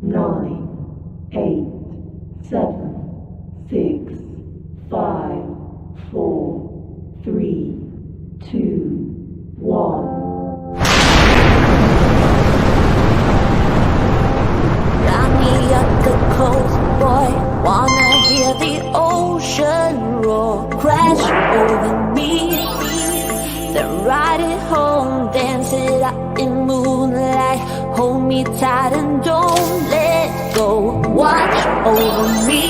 9, 8, 7, 6, 5, 4, 3, 2, 1. Got me up the coast, boy. Wanna hear the ocean roar crash over me. Then ride it home, dance it out in moonlight. Hold me tight and don't let go. Watch over me.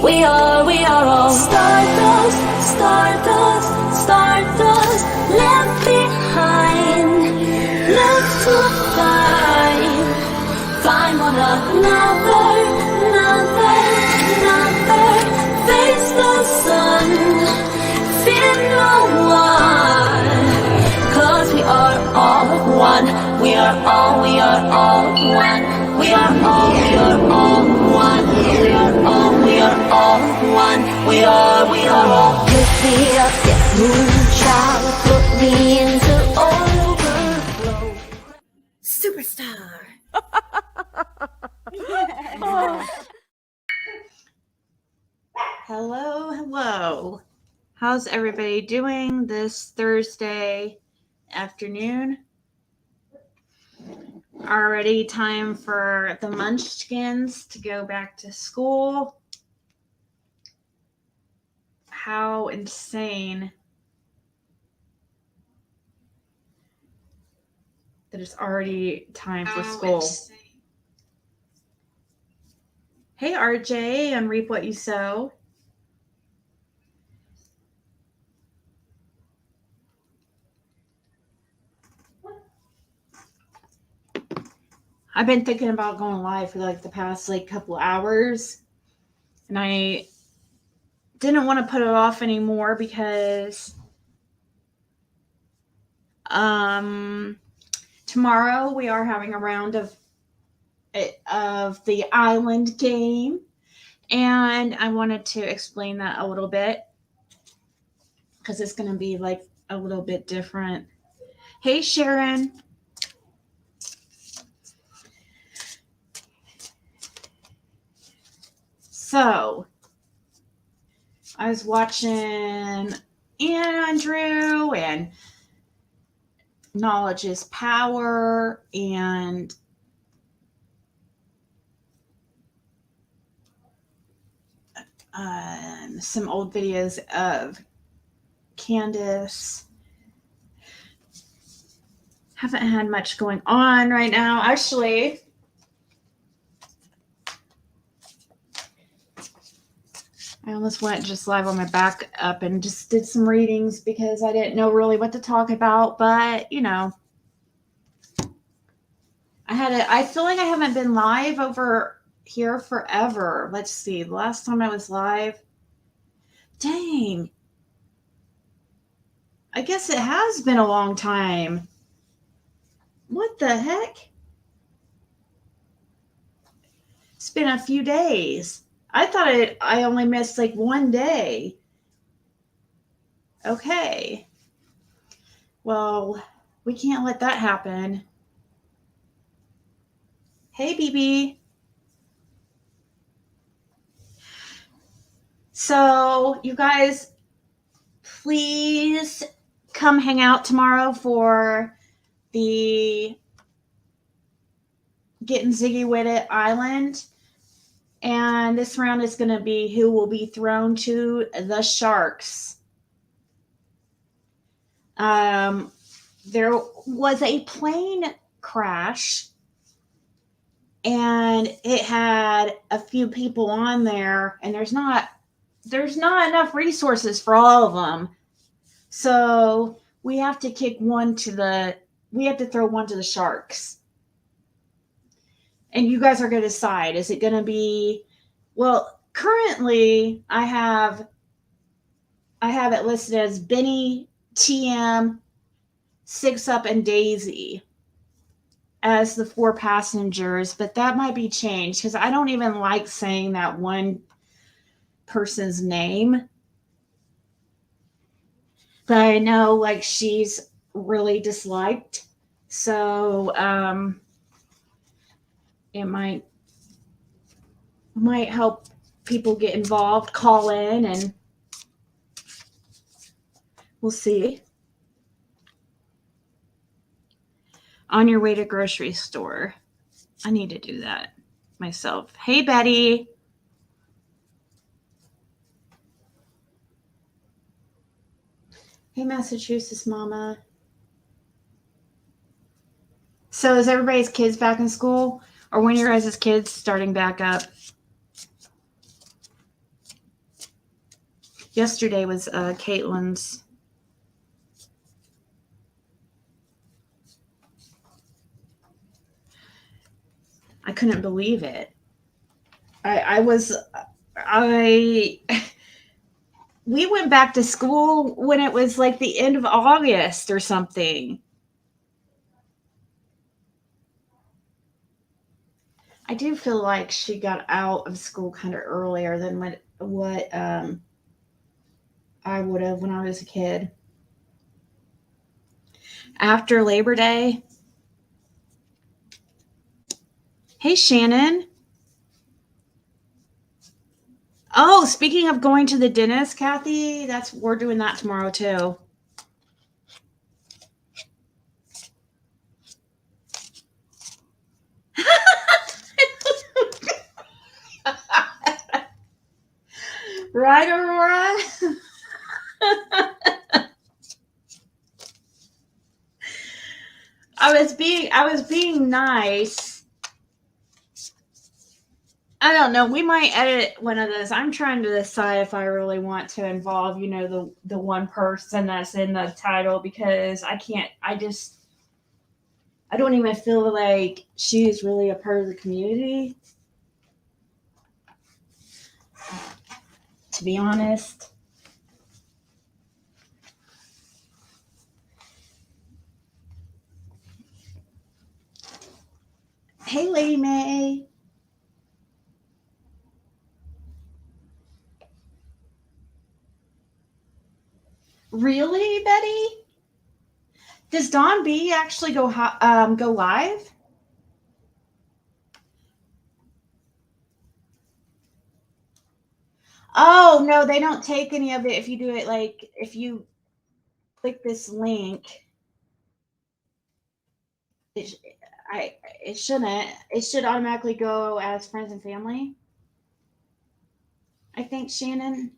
We are all stardust, stardust, stardust. Left behind, left to find one another, face the sun, fear no one, 'cause we are all one, we are all one, we are all one, we are all one, we are all. Lift me up, yeah, moonchild, put me into overflow. Superstar. Hello. How's everybody doing this Thursday afternoon? Already time for the munchkins to go back to school. How insane that it's already time for school. Hey, RJ, and Reap What You Sow. I've been thinking about going live for the past couple hours, and I didn't want to put it off anymore because tomorrow we are having a round of the island game, and I wanted to explain that a little bit because it's going to be a little bit different. Hey, Sharon. So I was watching Andrew and Knowledge is Power and some old videos of Candace. Haven't had much going on right now. Actually, I almost went just live on my back up and just did some readings because I didn't know really what to talk about. But, I feel like I haven't been live over here forever. Let's see. The last time I was live. Dang. I guess it has been a long time. What the heck? It's been a few days. I thought I only missed one day. Okay. Well, we can't let that happen. Hey, BB. So, you guys, please come hang out tomorrow for the Getting Ziggy with It Island. And this round is going to be who will be thrown to the sharks. There was a plane crash, and it had a few people on there, and there's not enough resources for all of them. So we have to throw one to the sharks. And you guys are going to decide, is it going to be, well, currently I have it listed as Benny, TM, Six Up, and Daisy as the 4 passengers, but that might be changed because I don't even like saying that one person's name. But I know she's really disliked. So it might help people get involved, call in, and we'll see. On your way to grocery store. I need to do that myself. Hey, Betty. Hey, Massachusetts mama. So is everybody's kids back in school? Or when your guys' kids starting back up? Yesterday was Caitlin's. I couldn't believe it. We went back to school when it was like the end of August or something. I do feel like she got out of school kind of earlier than what I would have when I was a kid. After Labor Day. Hey, Shannon. Oh, speaking of going to the dentist, Kathy, we're doing that tomorrow too. Right, Aurora? I was being nice. I don't know. We might edit one of those. I'm trying to decide if I really want to involve, the one person that's in the title, because I don't even feel like she's really a part of the community, to be honest. Hey, Lady May. Really, Betty? Does Dawn B actually go live? Oh, no, they don't take any of it if you do it if you click this link. It shouldn't. It should automatically go as friends and family. I think, Shannon.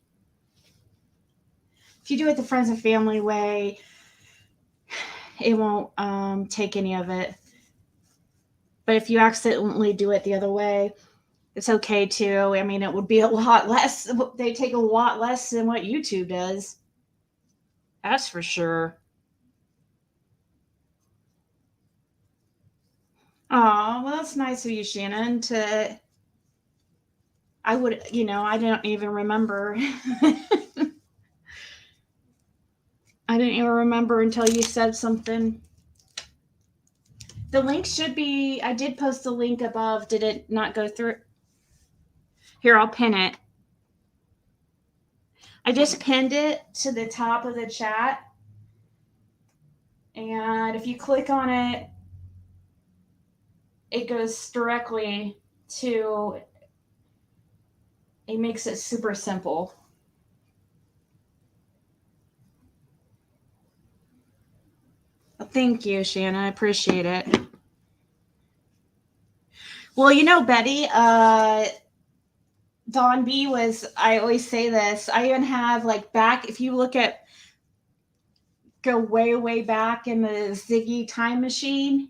If you do it the friends and family way, it won't take any of it. But if you accidentally do it the other way, it's okay too. I mean, it would be a lot less. They take a lot less than what YouTube does. That's for sure. Oh, well, that's nice of you, Shannon. I don't even remember. I didn't even remember until you said something. The link should be, I did post the link above. Did it not go through? Here, I'll pin it. I just pinned it to the top of the chat. And if you click on it, it goes directly to, it makes it super simple. Thank you, Shannon. I appreciate it. Well, Betty, Dawn B I always say this, I even have back, if you go way, way back in the Ziggy time machine,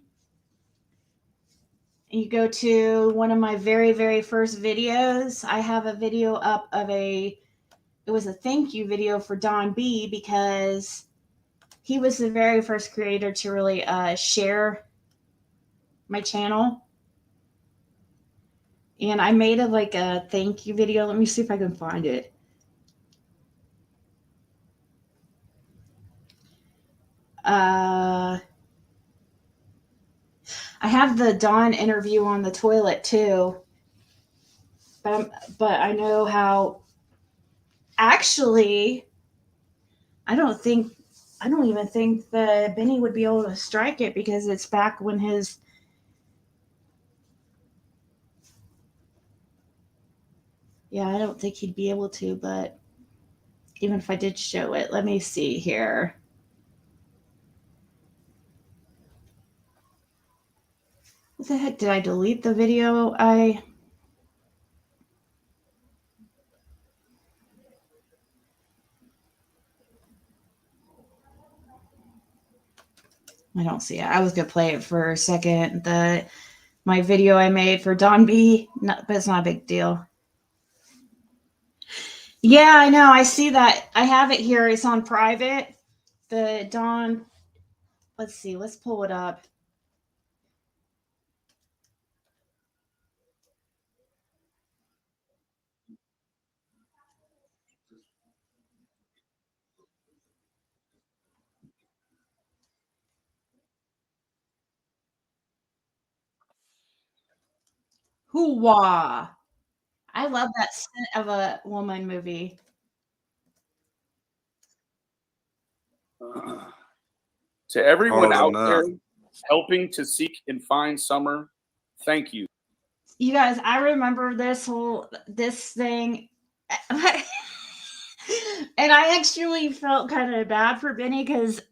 and you go to one of my very, very first videos, I have a video up of it was a thank you video for Dawn B, because he was the very first creator to really share my channel. And I made a thank you video. Let me see if I can find it. I have the Dawn interview on the toilet too. But I know how, actually, I don't even think that Benny would be able to strike it, because it's back when Yeah, I don't think he'd be able to, but even if I did show it, let me see here. What the heck? Did I delete the video? I don't see it. I was gonna play it for a second. My video I made for Don B, but it's not a big deal. Yeah, I know. I see that. I have it here. It's on private. The Don. Let's see. Let's pull it up. Hoo-wah. I love that scent of a woman movie. To everyone Oh, out no. there helping to seek and find summer, thank you. You guys, I remember this thing. And I actually felt kind of bad for Benny because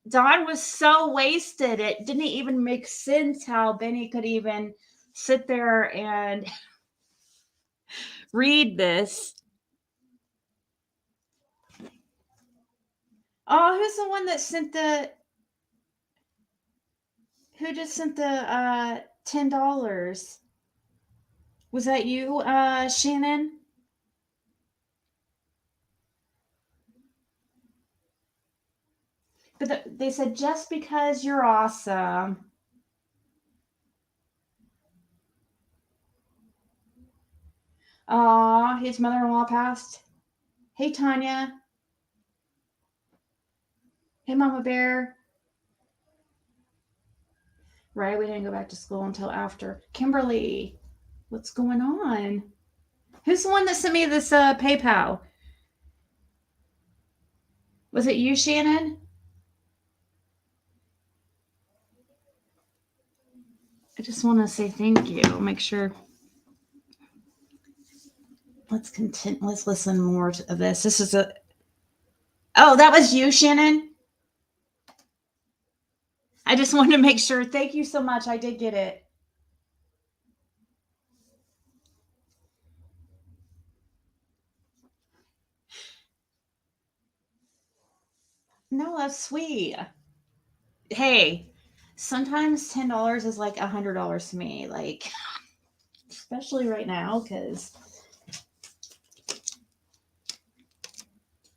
Don was so wasted. It didn't even make sense how Benny could even sit there and read this. Oh, who's the one that sent who just sent the $10? Was that you, Shannon? But they said just because you're awesome. Aw, his mother-in-law passed. Hey, Tanya. Hey, Mama Bear. Right, we didn't go back to school until after. Kimberly, what's going on? Who's the one that sent me this PayPal? Was it you, Shannon? I just want to say thank you. Make sure. Let's continue. Let's listen more of this. This is a. Oh, that was you, Shannon. I just wanted to make sure. Thank you so much. I did get it. No, that's sweet. Hey, sometimes $10 is like $100 to me. Like, especially right now, because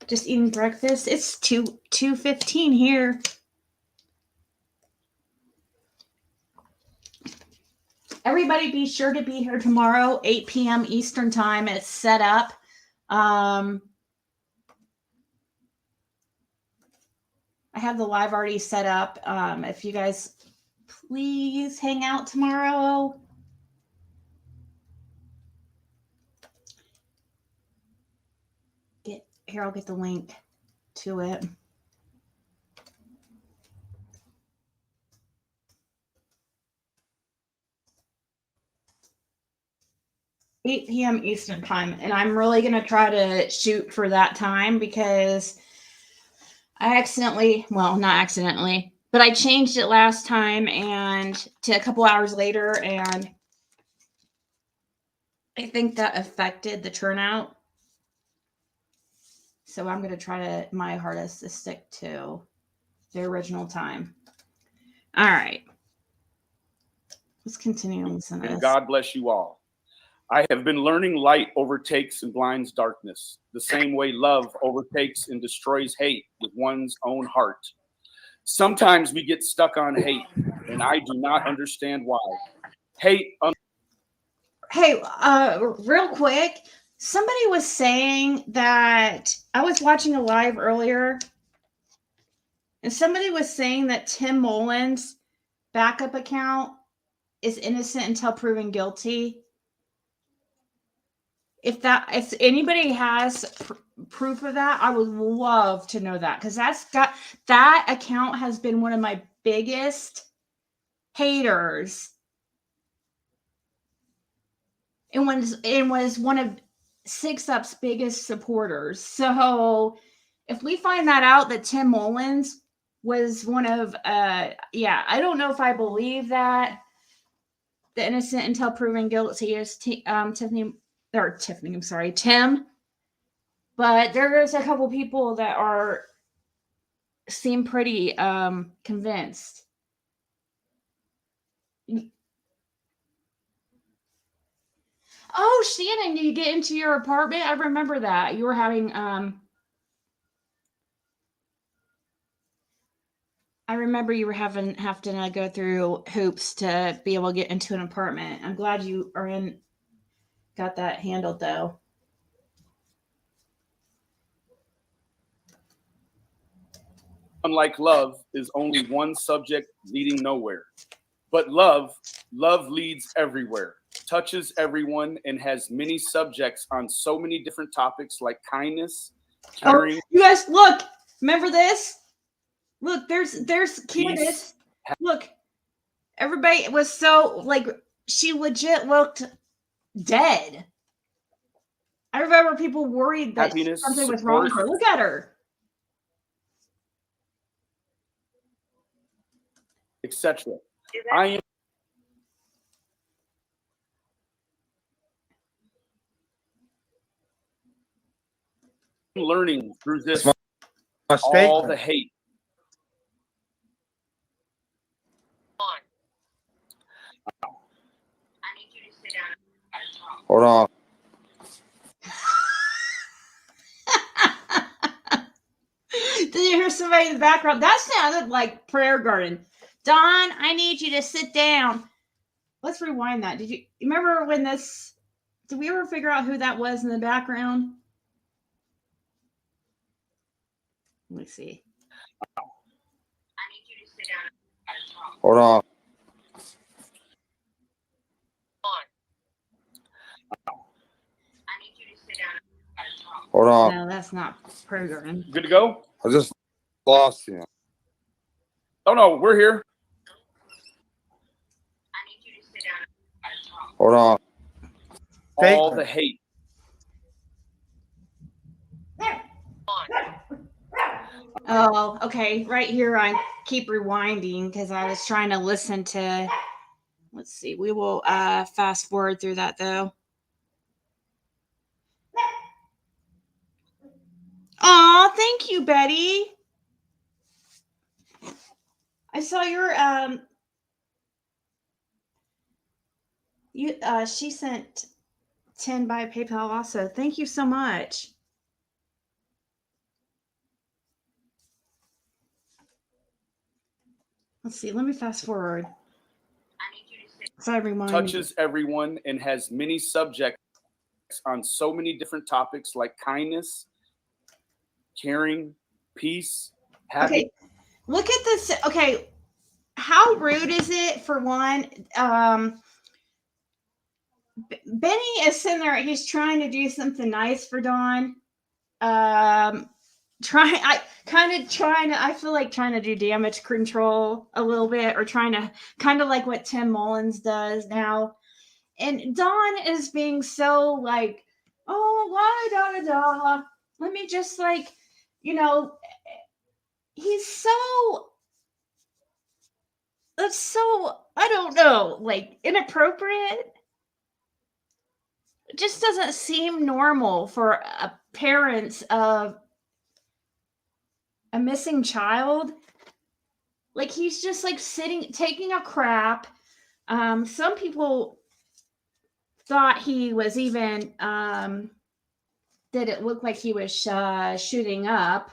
just eating breakfast. It's 2:15 here. Everybody be sure to be here tomorrow, 8 p.m. Eastern time. It's set up. I have the live already set up. If you guys please hang out tomorrow. I'll get the link to it. $8 p.m. Eastern time, and I'm really gonna try to shoot for that time because I not accidentally, but I changed it last time and to a couple hours later, and I think that affected the turnout. So I'm going to try my hardest to stick to the original time. All right. Let's continue on listening to this. And God bless you all. I have been learning light overtakes and blinds darkness, the same way love overtakes and destroys hate with one's own heart. Sometimes we get stuck on hate, and I do not understand why. Hate. Hey, real quick, somebody was saying that I was watching a live earlier, and somebody was saying that Tim Mullen's backup account is innocent until proven guilty. If anybody has proof of that, I would love to know that, because that account has been one of my biggest haters. It was one of Six Up's biggest supporters. So if we find that out that Tim Mullins was one of, yeah, I don't know if I believe that the innocent until proven guilty is Tim. But there's a couple people that seem pretty convinced. Oh, Shannon, you get into your apartment? I remember that. You were having I remember you were having to go through hoops to be able to get into an apartment. I'm glad you got that handled though. Unlike love is only one subject leading nowhere. But love leads everywhere, touches everyone, and has many subjects on so many different topics like kindness, caring. Oh, you guys, look! Remember this? Look, there's Candace. Look, everybody was so like she legit looked dead. I remember people worried that something was wrong with her. Look at her. Etc. I am learning through this all the hate. Hold on. Did you hear somebody in the background? That sounded like Prayer Garden. Don, I need you to sit down. Let's rewind that. Did you remember when this? Did we ever figure out who that was in the background? Let me see. I need you to sit down. Hold on. Hold on. No, that's not Prayer Garden. Good to go? I just lost you. Oh no, we're here. I need you to sit down. Hold on. All the hate. Oh, okay. Right here, I keep rewinding because I was trying to listen to. Let's see. We will fast forward through that though. Oh, thank you, Betty. I saw your she sent 10 by PayPal also. Thank you so much. Let's see. Let me fast forward. So Touches everyone and has many subjects on so many different topics like kindness, caring, peace, happiness. Okay, look at this. Okay, how rude is it for one? Benny is sitting there. He's trying to do something nice for Dawn. I feel like trying to do damage control a little bit, or trying to kind of like what Tim Mullins does now. And Dawn is being so like, oh, la da da da. Let me just like, he's so. That's so, I don't know, like inappropriate. It just doesn't seem normal for parents of a missing child. Like he's just like sitting, taking a crap. Some people thought he was even, did it look like he was shooting up?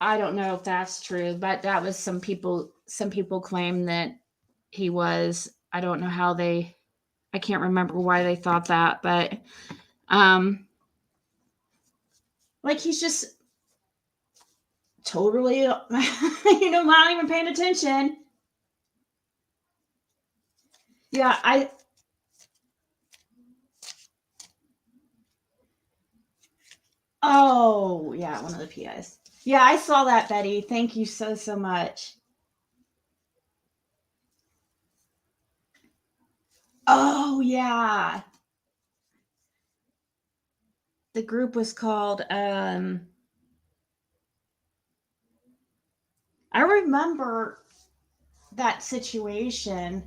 I don't know if that's true, but that was some people claim that he was. I don't know how I can't remember why they thought that, but like he's just totally not even paying attention. Yeah, oh yeah, one of the PIs. Yeah, I saw that, Betty. Thank you so much. Oh yeah. the group was called, I remember that situation.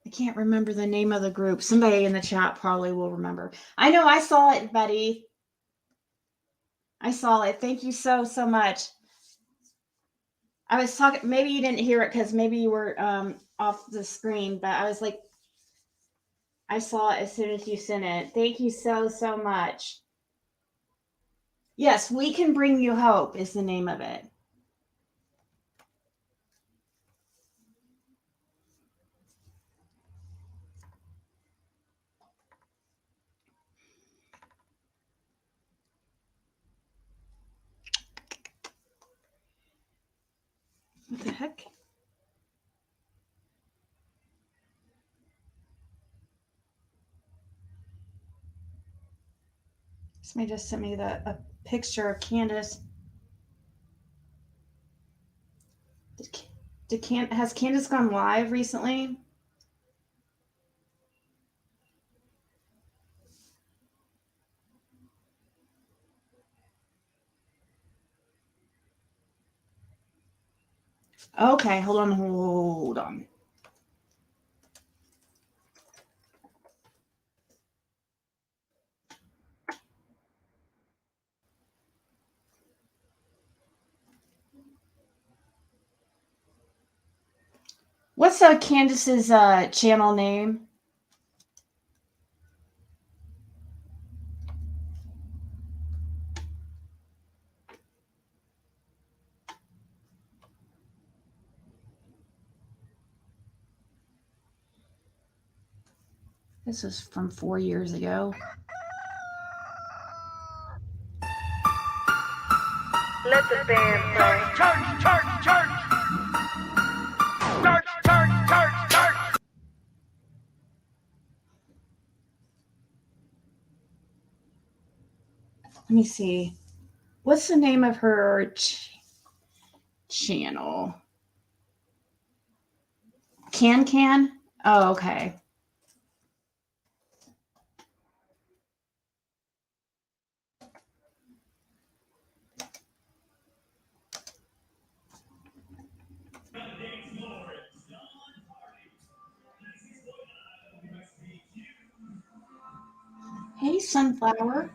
I can't remember the name of the group. Somebody in the chat probably will remember. I know I saw it, Betty. I saw it. Thank you so much. I was talking, maybe you didn't hear it because maybe you were off the screen, but I was like, I saw it as soon as you sent it. Thank you so much. Yes, We Can Bring You Hope is the name of it. What the heck? Somebody just sent me a picture of Candace. Has Candace gone live recently? Okay, hold on. What's Candace's channel name? This is from 4 years ago. Let the band play. Church. Let me see. What's the name of her channel? Can? Oh, okay. Hey, Sunflower.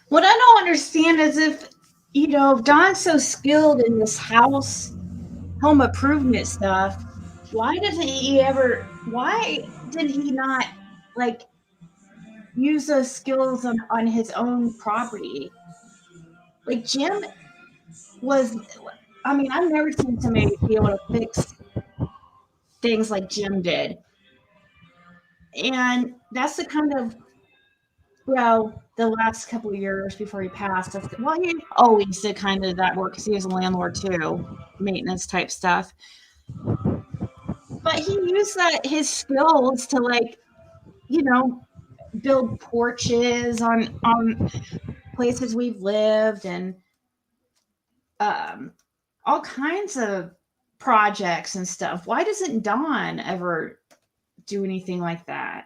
What I don't understand is if Don's so skilled in this home improvement stuff, why did he not use those skills on his own property? Like Jim I've never seen somebody be able to fix things like Jim did. And that's the kind of, the last couple of years before he passed, he always did kind of that work because he was a landlord too, maintenance type stuff. But he used his skills to build porches on places we've lived and all kinds of projects and stuff. Why doesn't Don ever do anything like that?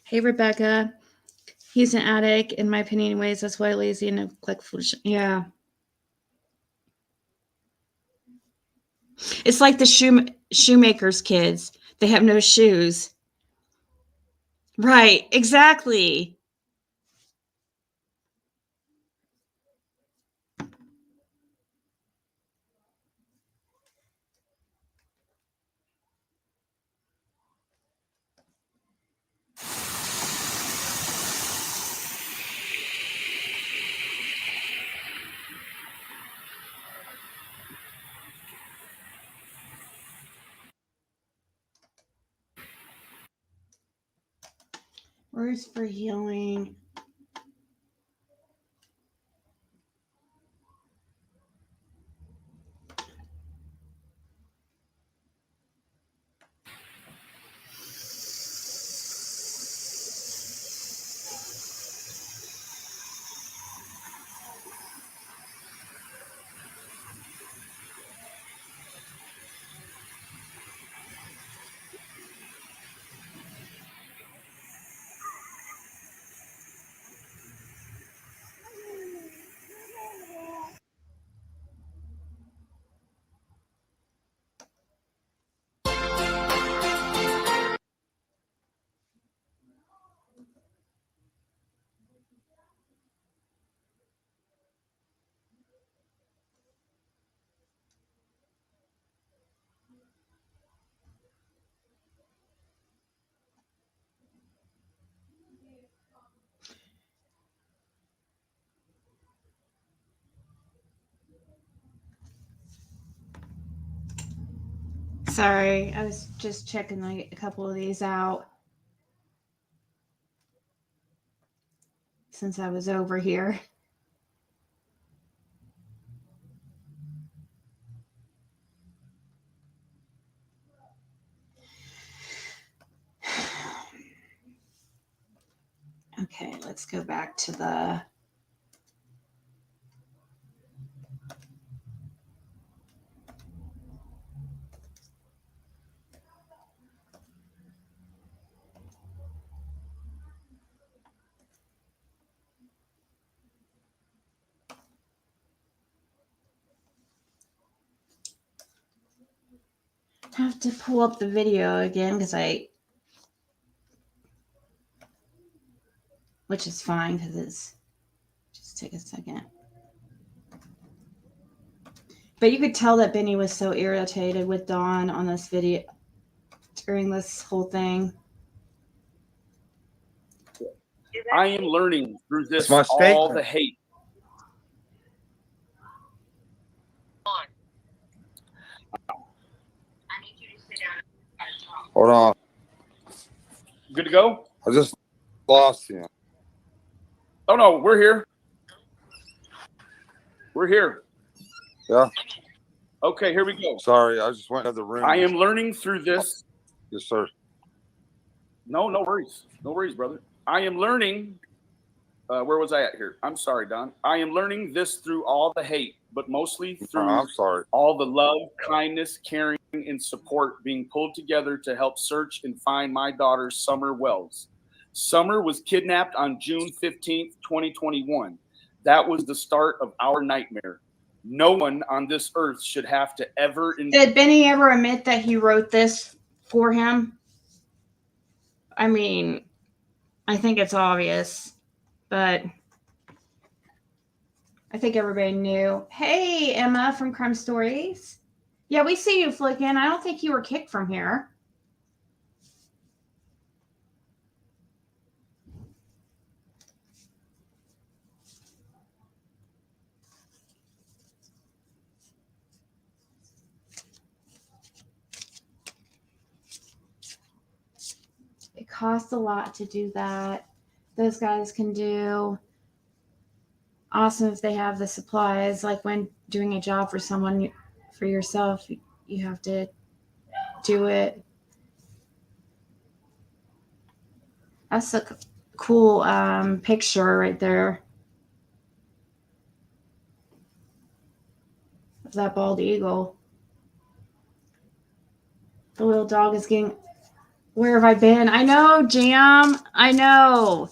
Hey, Rebecca. He's an addict, in my opinion, anyways. That's why lazy and neglectful. Yeah. It's like the shoemaker's kids. They have no shoes. Right. Exactly. Words for healing. Sorry, I was just checking a couple of these out since I was over here. Okay, let's go back to the have to pull up the video again because which is fine because it's just take a second. But you could tell that Benny was so irritated with Dawn on this video during this whole thing. I am learning through this my steak. all the hate. Hold on. Good to go? I just lost you. Oh, no, we're here. We're here. Yeah. Okay, here we go. Sorry, I just went to the room. I am learning through this. Yes, sir. No worries. No worries, brother. I am learning. Where was I at here? I'm sorry, Don. I am learning this through all the hate, but mostly through I'm sorry. all the love, kindness, caring, and support being pulled together to help search and find my daughter, Summer Wells. Summer was kidnapped on June 15th, 2021. That was the start of our nightmare. No one on this earth should have to ever... Did Benny ever admit that he wrote this for him? I mean, I think it's obvious, but I think everybody knew. Hey, Emma from Crime Stories. Yeah, we see you flicking. I don't think you were kicked from here. It costs a lot to do that. Those guys can do awesome if they have the supplies. Like when doing a job for someone, for yourself, you have to do it. That's a cool picture right there of that bald eagle. The little dog is getting... Where have I been? I know, Jam. I know.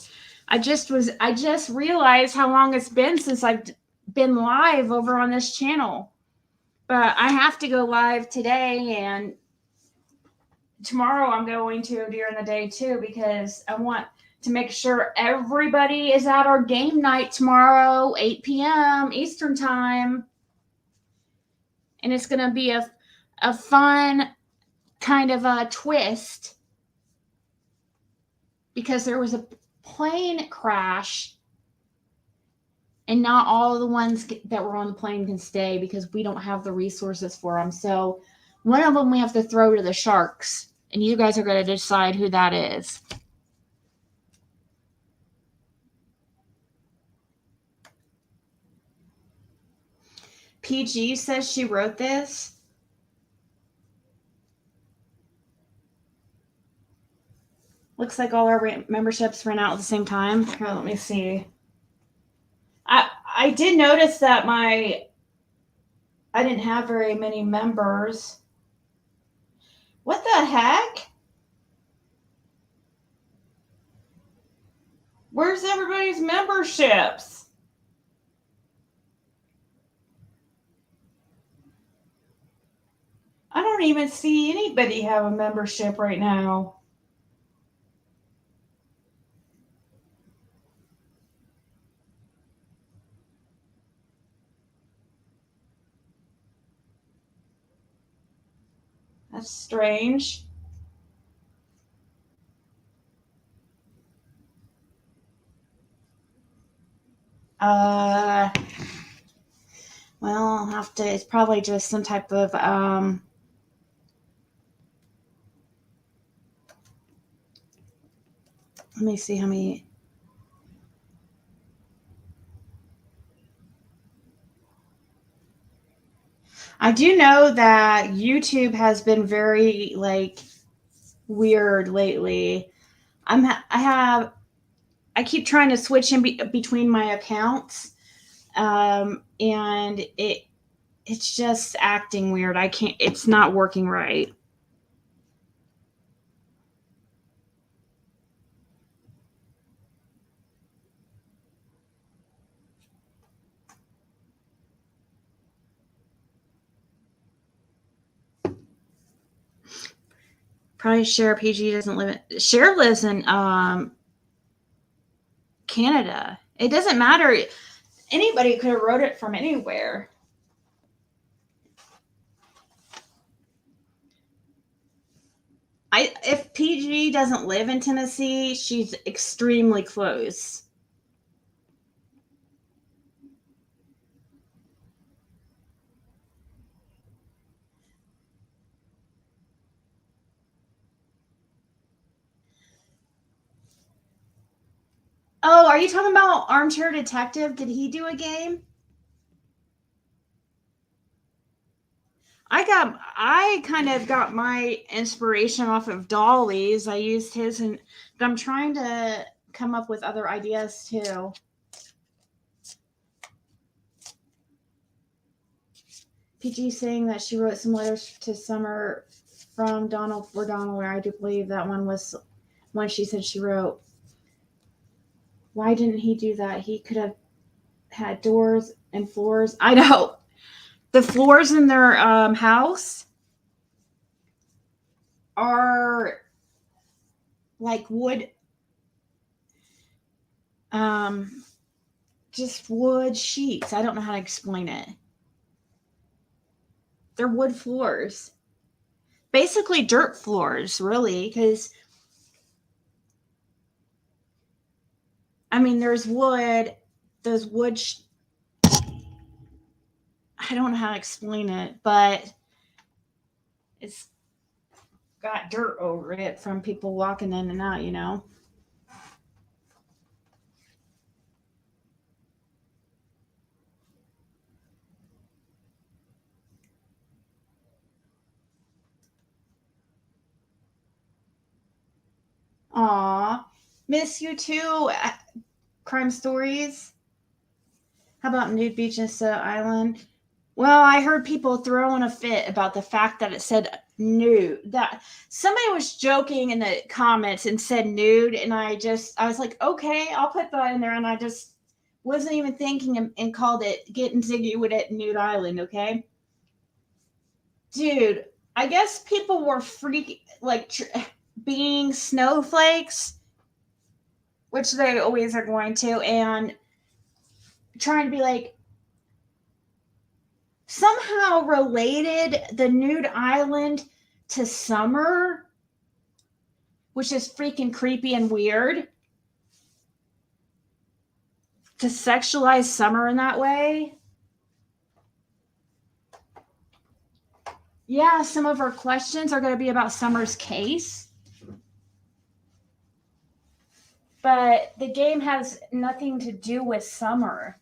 I just realized how long it's been since I've been live over on this channel. But I have to go live today, and tomorrow I'm going to during the day too, because I want to make sure everybody is at our game night tomorrow, 8 p.m. Eastern time. And it's going to be a fun kind of a twist, because there was a plane crash and not all of the ones that were on the plane can stay because we don't have the resources for them. So one of them we have to throw to the sharks, and you guys are going to decide who that is. PG says she wrote this. Looks like all our memberships ran out at the same time. Here, let me see. I did notice that I didn't have very many members. What the heck? Where's everybody's memberships? I don't even see anybody have a membership right now. That's strange. Well, I'll have to, it's probably just some type of, let me see how many. I do know that YouTube has been very weird lately. I keep trying to switch in between my accounts, and it's just acting weird. I can't. It's not working right. Probably Cher PG doesn't live in. Cher lives in Canada. It doesn't matter. Anybody could have wrote it from anywhere. If PG doesn't live in Tennessee, she's extremely close. Oh, are you talking about Armchair Detective? Did he do a game? I kind of got my inspiration off of Dolly's. I used his, but I'm trying to come up with other ideas too. PG saying that she wrote some letters to Summer from Donald for Donald, where I do believe that one was one she said she wrote. Why didn't he do that? He could have had doors and floors. I know. The floors in their house are like wood, just wood sheets. I don't know how to explain it. They're wood floors. Basically dirt floors, really, because there's wood, those wood I don't know how to explain it, but it's got dirt over it from people walking in and out, Aw, miss you too. Crime Stories. How about Nude Beach and Island? Well, I heard people throwing a fit about the fact that it said nude. That somebody was joking in the comments and said nude, and I was like, okay, I'll put that in there, and I just wasn't even thinking and called it Getting Ziggy with it Nude Island, okay? Dude, I guess people were being snowflakes, which they always are going to, and trying to be like, somehow related the nude island to Summer, which is freaking creepy and weird. To sexualize Summer in that way. Yeah, some of our questions are going to be about Summer's case. But the game has nothing to do with Summer.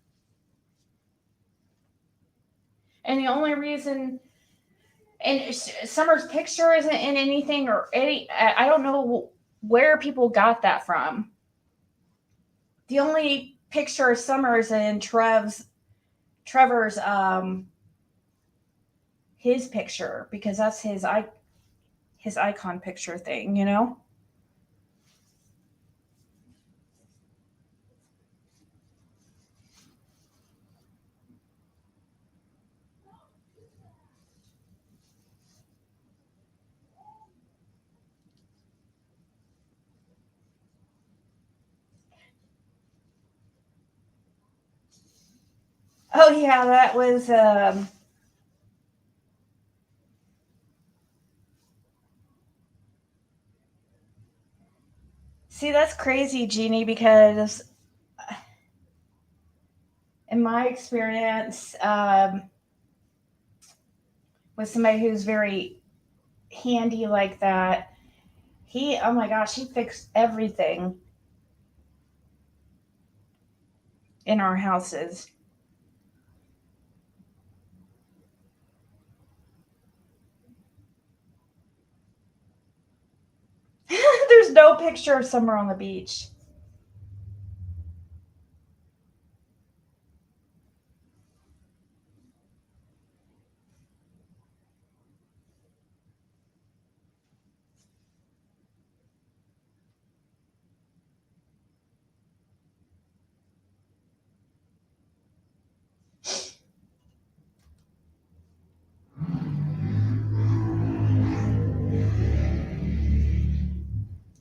And the only reason, and Summer's picture isn't in anything or any, I don't know where people got that from. The only picture of Summer is in Trevor's his picture, because that's his icon picture thing, you know? Oh yeah, that was see, that's crazy, Jeannie, because in my experience, with somebody who's very handy like that, oh my gosh, he fixed everything in our houses. There's no picture of Summer on the beach.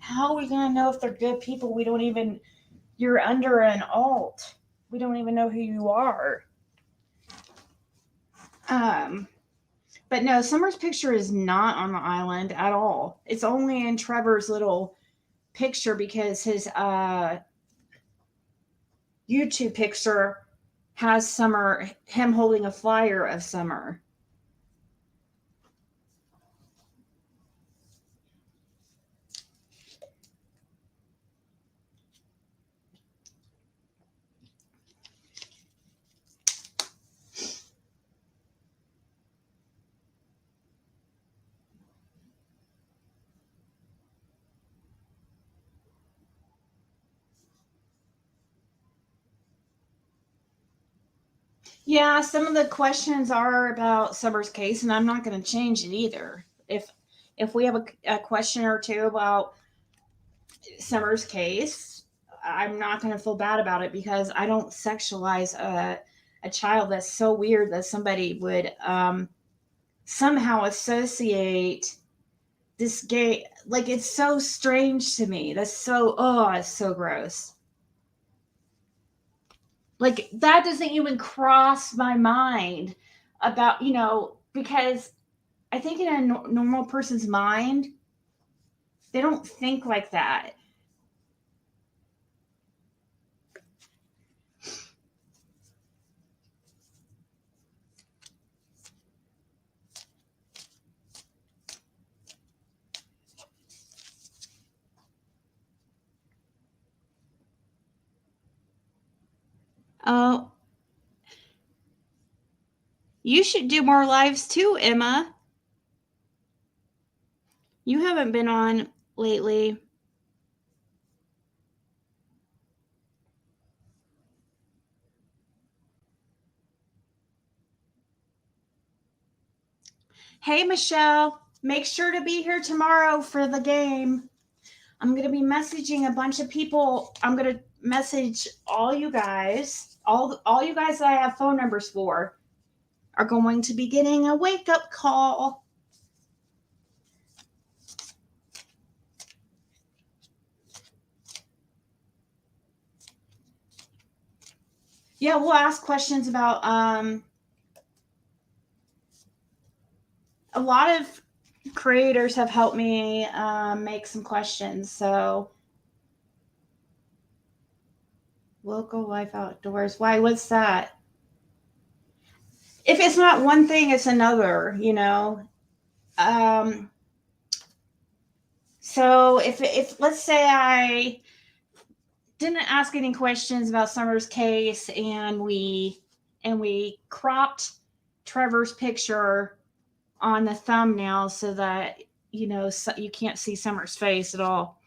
How are we going to know if they're good people? You're under an alt. We don't even know who you are. But no, Summer's picture is not on the island at all. It's only in Trevor's little picture because his YouTube picture has him holding a flyer of Summer. Yeah, some of the questions are about Summer's case, and I'm not going to change it either. If we have a question or two about Summer's case, I'm not going to feel bad about it because I don't sexualize a child. That's so weird that somebody would somehow associate this gay. Like, it's so strange to me. It's so gross. Like, that doesn't even cross my mind about, because I think in a normal person's mind, they don't think like that. Oh, you should do more lives too, Emma. You haven't been on lately. Hey, Michelle, make sure to be here tomorrow for the game. I'm going to be messaging a bunch of people. I'm going to message all you guys. All you guys that I have phone numbers for are going to be getting a wake-up call. Yeah, we'll ask questions about a lot of creators have helped me make some questions. So local life outdoors. Why? What's that? If it's not one thing, it's another, So if let's say I didn't ask any questions about Summer's case and we cropped Trevor's picture on the thumbnail so that, you know, so you can't see Summer's face at all.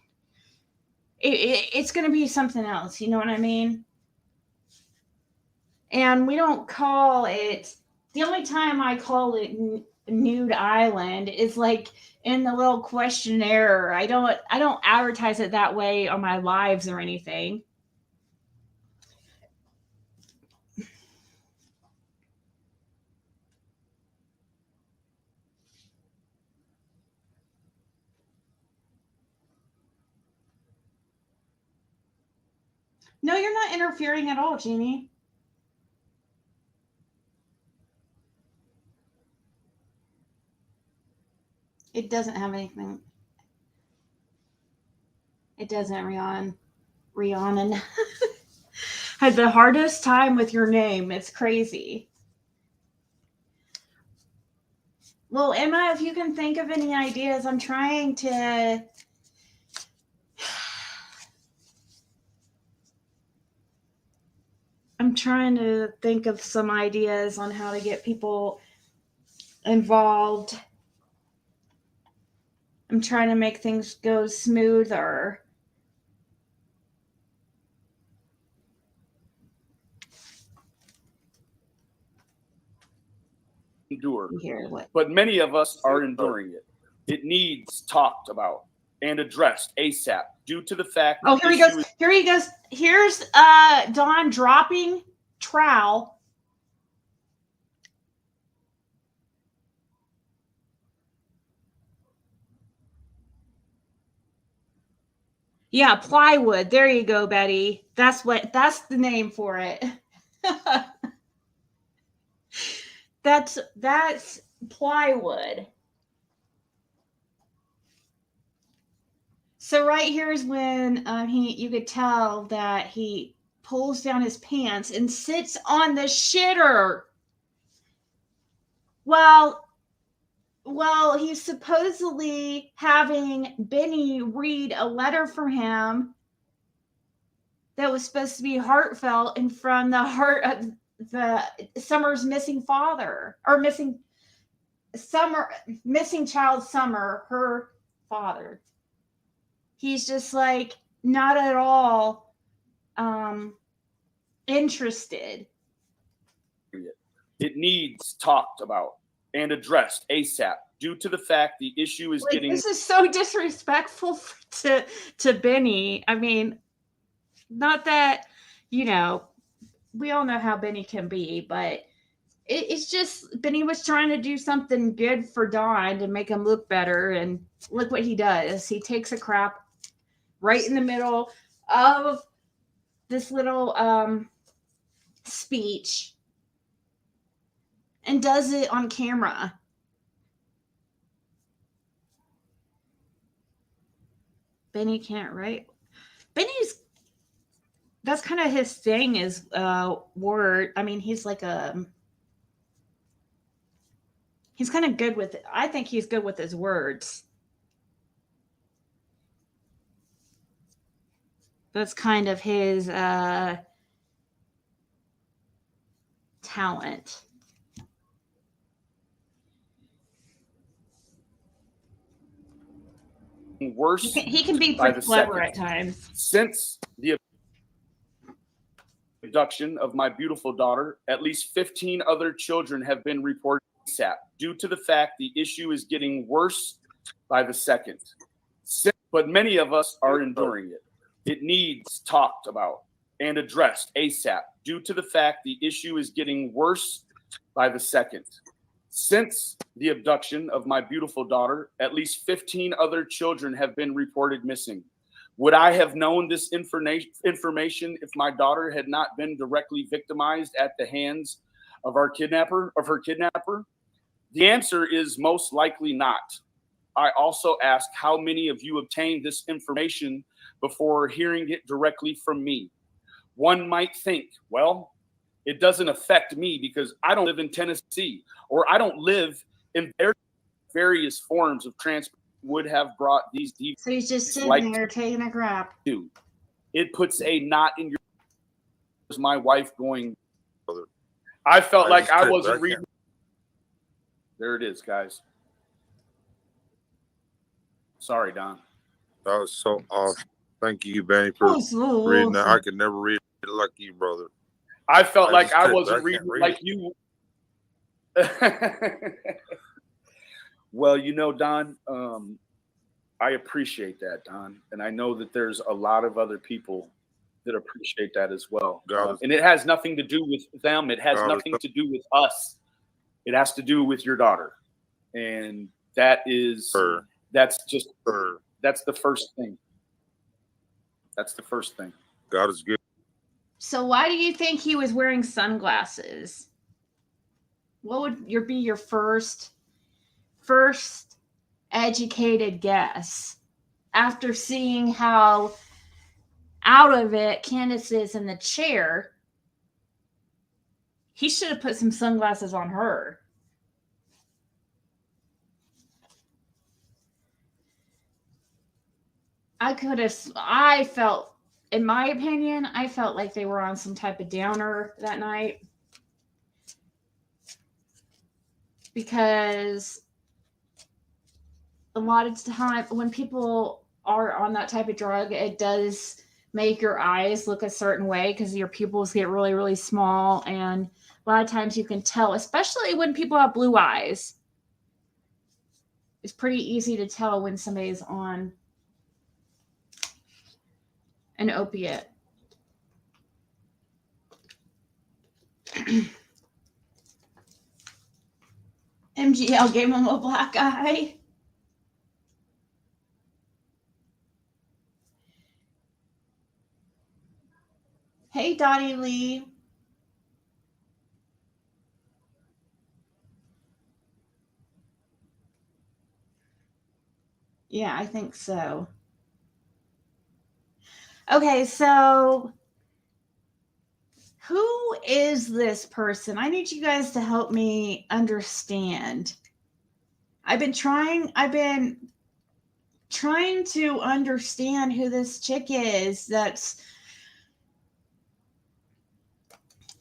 It's going to be something else. You know what I mean? And we don't call it, the only time I call it Nude Island is like in the little questionnaire. I don't advertise it that way on my lives or anything. No, you're not interfering at all, Jeannie. It doesn't have anything. It doesn't, Rhiannon. Had the hardest time with your name. It's crazy. Well, Emma, if you can think of any ideas, I'm trying to think of some ideas on how to get people involved. I'm trying to make things go smoother. Endure, but many of us are enduring it. It needs talked about and addressed ASAP due to the fact. Oh, here he goes. Here he goes. Here's Dawn dropping trowel. Yeah, plywood. There you go, Betty. That's the name for it. That's plywood. So right here is when you could tell that he pulls down his pants and sits on the shitter. Well, he's supposedly having Benny read a letter from him that was supposed to be heartfelt and from the heart of the Summer's missing father, or missing child Summer, her father. He's just like not at all interested. It needs talked about and addressed ASAP due to the fact the issue is getting. This is so disrespectful to Benny. I mean, not that, you know, we all know how Benny can be, but it's just Benny was trying to do something good for Dawn to make him look better, and look what he does. He takes a crap right in the middle of this little speech and does it on camera. Benny can't write. That's kind of his thing, is word. I mean, he's like he's kind of good with it. I think he's good with his words. That's kind of his talent. Worse. He can be pretty clever at times. Since the abduction of my beautiful daughter, at least 15 other children have been reported ASAP due to the fact the issue is getting worse by the second. But many of us are enduring it. It needs talked about and addressed ASAP due to the fact the issue is getting worse by the second. Since the abduction of my beautiful daughter, at least 15 other children have been reported missing. Would I have known this information if my daughter had not been directly victimized at the hands of her kidnapper? The answer is most likely not. I also ask how many of you obtained this information before hearing it directly from me. One might think, well, it doesn't affect me because I don't live in Tennessee, or I don't live in various forms of transport would have brought these deep. So he's just sitting there taking a crap. Dude, it puts a knot in your. My wife going. I felt like I wasn't reading. There it is, guys. Sorry, Don. That was so awesome. Thank you, Benny, for reading that. I could never read it like you, brother. I felt like I wasn't reading like you. Well, you know, Don, I appreciate that, Don. And I know that there's a lot of other people that appreciate that as well. And it has nothing to do with them. It has nothing to do with us. It has to do with your daughter. And that is, that's just, that's the first thing. That's the first thing. God is good. So why do you think he was wearing sunglasses? What would be your first educated guess after seeing how out of it Candace is in the chair? He should have put some sunglasses on her. I felt, in my opinion, I felt like they were on some type of downer that night. Because a lot of time when people are on that type of drug, it does make your eyes look a certain way because your pupils get really, really small. And a lot of times you can tell, especially when people have blue eyes. It's pretty easy to tell when somebody's on an opiate. MGL gave him a black eye. Hey, Dottie Lee. Yeah, I think so. Okay, so who is this person? I need you guys to help me understand. I've been trying to understand who this chick is. That's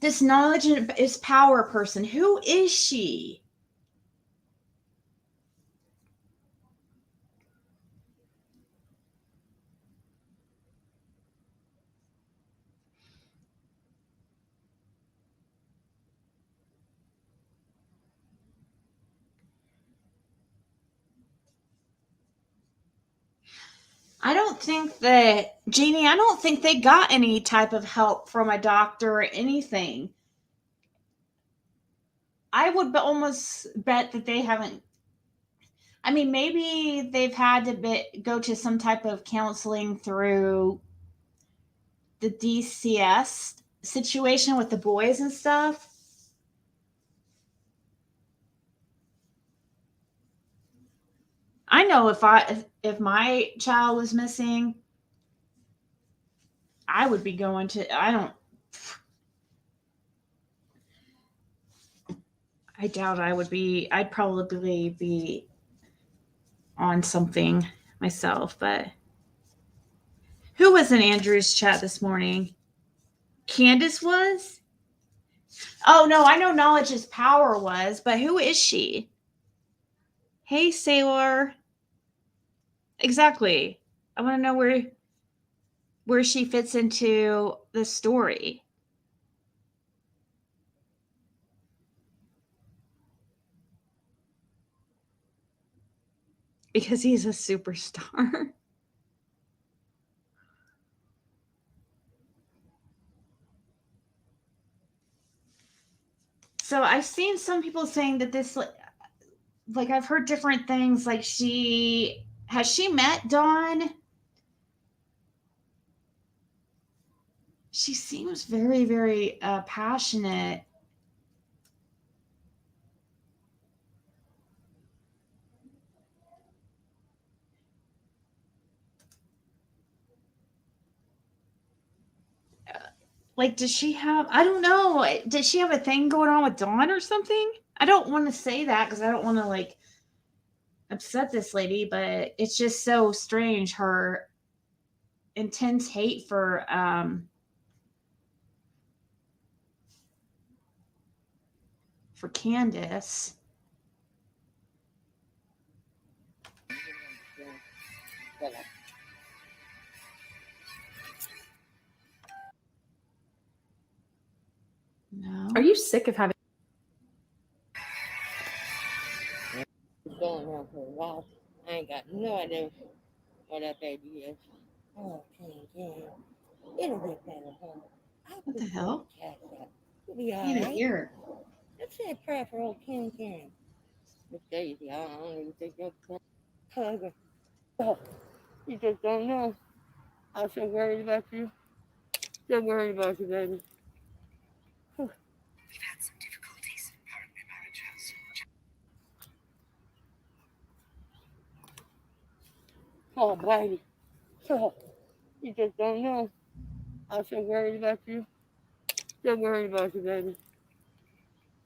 this knowledge is power person. Who is she? I don't think that, Jeannie, I don't think they got any type of help from a doctor or anything. I would almost bet that they haven't. I mean, maybe they've had to go to some type of counseling through the DCS situation with the boys and stuff. I know if my child was missing, I would be going to, I doubt I would be, I'd probably be on something myself, but who was in Andrew's chat this morning? Candace was? Oh no, I know knowledge is power was, but who is she? Hey, Sailor. Exactly. I want to know where she fits into the story. Because he's a superstar. So I've seen some people saying that this, like I've heard different things, like has she met Dawn? She seems very, very passionate. Like, does she have, I don't know. Does she have a thing going on with Dawn or something? I don't want to say that because I don't want to like upset this lady, but it's just so strange. Her intense hate for Candace. No. Are you sick of having? Going on for a while. I ain't got no idea what that baby is. Oh, King. It'll get better, huh? What the hell? It'll be all Need an right. ear. Let's say a prayer for old King. Miss Daisy, I don't even think you'll hug her. Oh, you just don't know. I'm so worried about you. So worried about you, baby. We've had some difficulties. Apparently, marriage has. Oh, baby. Oh, you just don't know. I'm so worried about you. So worried about you, baby.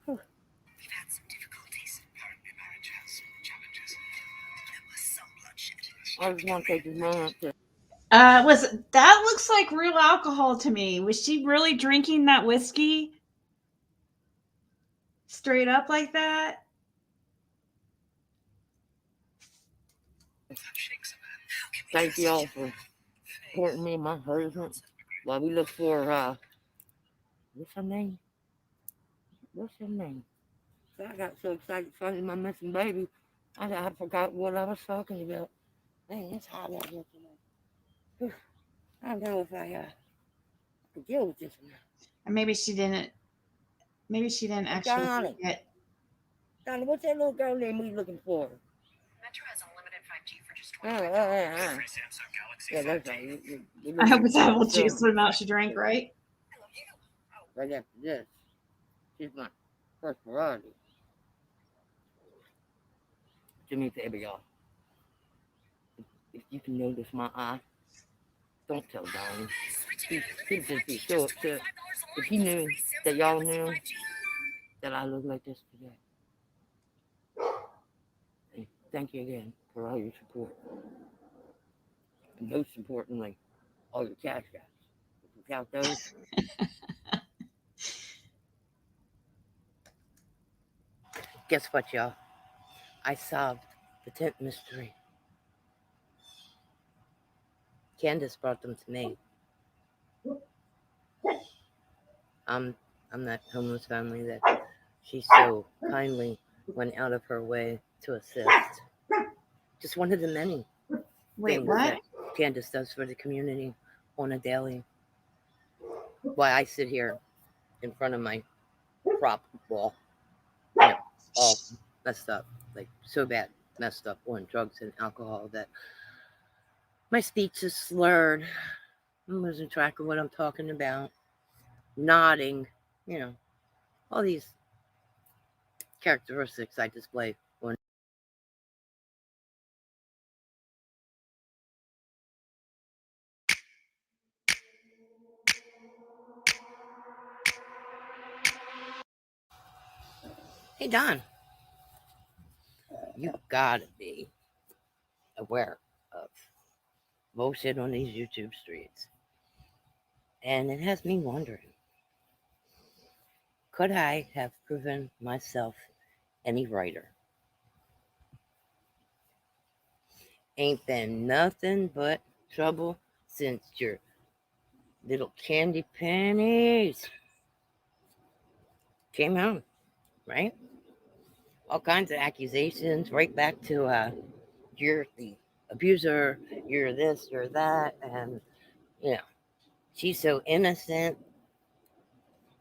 We've had some difficulties. Apparently, marriage has challenges. There was some bloodshed. I just want to take this moment to. That looks like real alcohol to me. Was she really drinking that whiskey straight up like that? Thank you all for supporting me in my husband. While we look for what's her name? I got so excited finding my missing baby. I forgot what I was talking about. Man, it's hot out here tonight. I don't know if I can deal with this or not. Or maybe she didn't. Maybe she didn't actually get. Donnie, what's that little girl name we looking for? Metro has unlimited 5G for just $25. Yeah, that's right. I hope it's apple juice, the amount she drank, right? Right after this, she's my first priority. Do me a favor, y'all. If you can notice my eye, don't tell Donnie. He'd just be so upset if he knew that y'all knew that I look like this today. And thank you again for all your support. And most importantly, all your cash apps. If you count those. Guess what, y'all? I solved the tent mystery. Candace brought them to me. I'm that homeless family that she so kindly went out of her way to assist. Just one of the many things that Candace does for the community on a daily. Why I sit here in front of my prop wall, all messed up, like so bad, messed up on drugs and alcohol that my speech is slurred. I'm losing track of what I'm talking about. Nodding, all these characteristics I display on. Hey, Don, you gotta be aware of bullshit on these YouTube streets. And it has me wondering, could I have proven myself any righter? Ain't been nothing but trouble since your little candy panties came home, right? All kinds of accusations, right back to you're the abuser, you're this, you're that, and she's so innocent.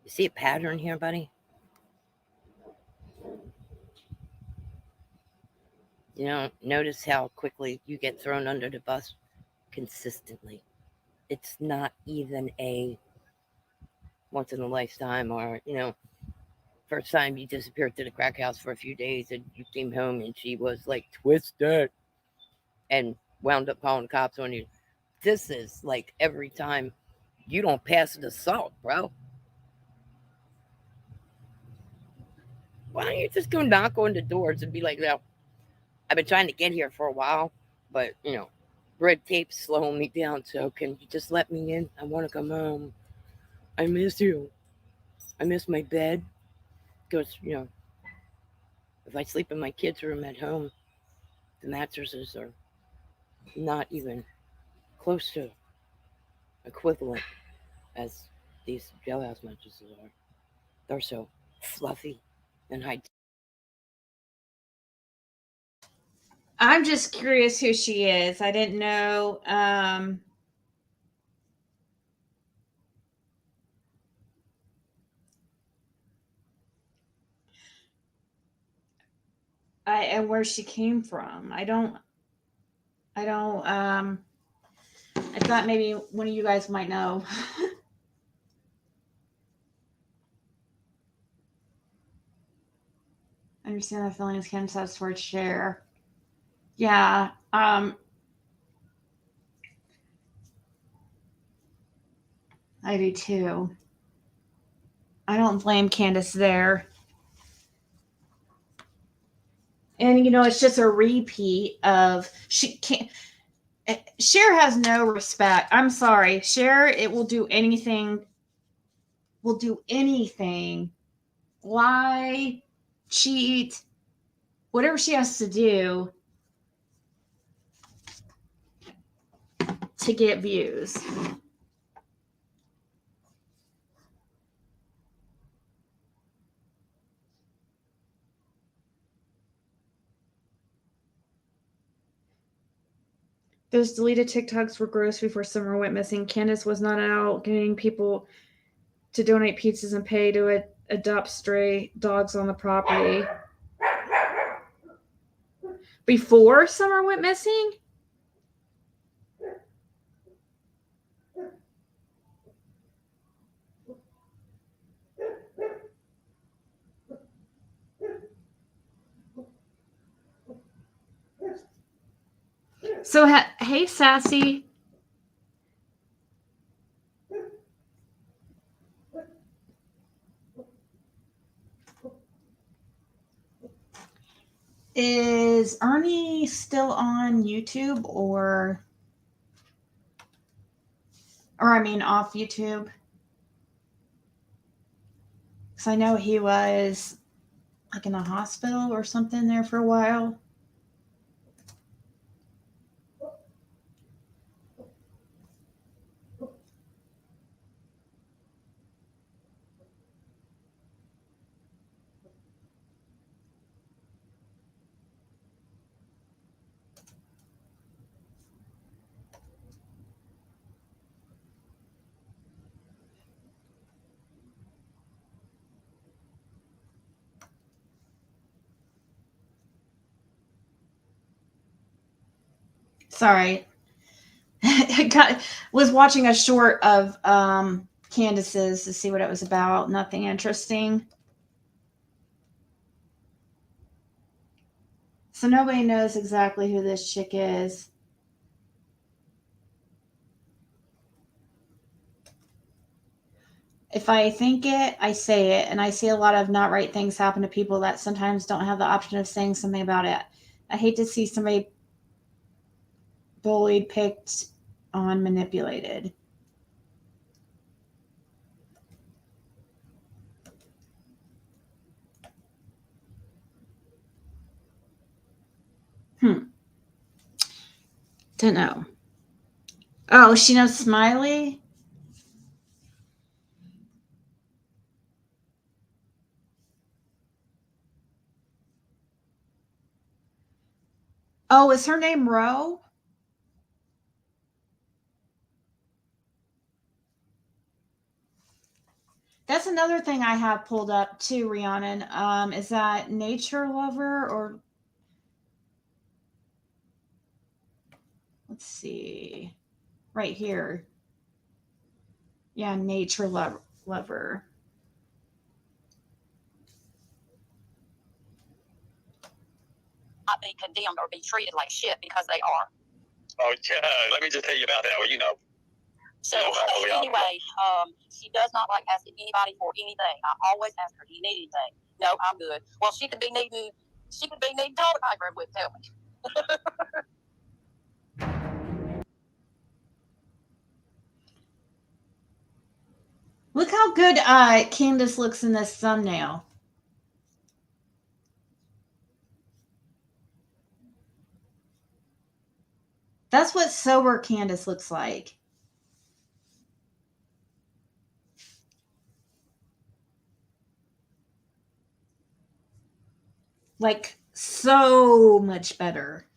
You see a pattern here, buddy? Notice how quickly you get thrown under the bus consistently. It's not even a once in a lifetime or, first time you disappeared to the crack house for a few days and you came home and she was like twisted and wound up calling the cops on you. This is like every time you don't pass the salt, bro. Why don't you just go knock on the doors and be like, no, I've been trying to get here for a while, but, red tape's slowing me down, so can you just let me in? I want to come home. I miss you. I miss my bed. Because, if I sleep in my kids' room at home, the mattresses are not even close to equivalent as these jailhouse mattresses are. They're so fluffy and high. I'm just curious who she is. I didn't know. And where she came from. I thought maybe one of you guys might know. I understand the feelings Kim says towards Cher. Yeah. I do too. I don't blame Candace there. And it's just a repeat of she can't. Cher has no respect. I'm sorry, Cher. It will do anything. Will do anything. Lie, cheat, whatever she has to do to get views. Those deleted TikToks were gross before Summer went missing. Candace was not out getting people to donate pizzas and pay to adopt stray dogs on the property. Before Summer went missing? So, hey, Sassy. Is Ernie still on YouTube or I mean off YouTube? Because I know he was like in a hospital or something there for a while. Sorry. Was watching a short of Candace's to see what it was about. Nothing interesting. So nobody knows exactly who this chick is. If I think it, I say it. And I see a lot of not right things happen to people that sometimes don't have the option of saying something about it. I hate to see somebody bullied, picked on, manipulated. Don't know. Oh, she knows Smiley? Oh, is her name Ro? That's another thing I have pulled up too, Rhiannon. Is that Nature Lover or let's see. Right here. Yeah, Nature Lover. Not be condemned or be treated like shit because they are. Okay, let me just tell you about that. Well, So anyway, she does not like asking anybody for anything. I always ask her, "Do you need anything?" No, I'm good. Well, she could be needing toilet paper and would tell me. Look how good Candace looks in this thumbnail. That's what sober Candace looks like. Like, so much better.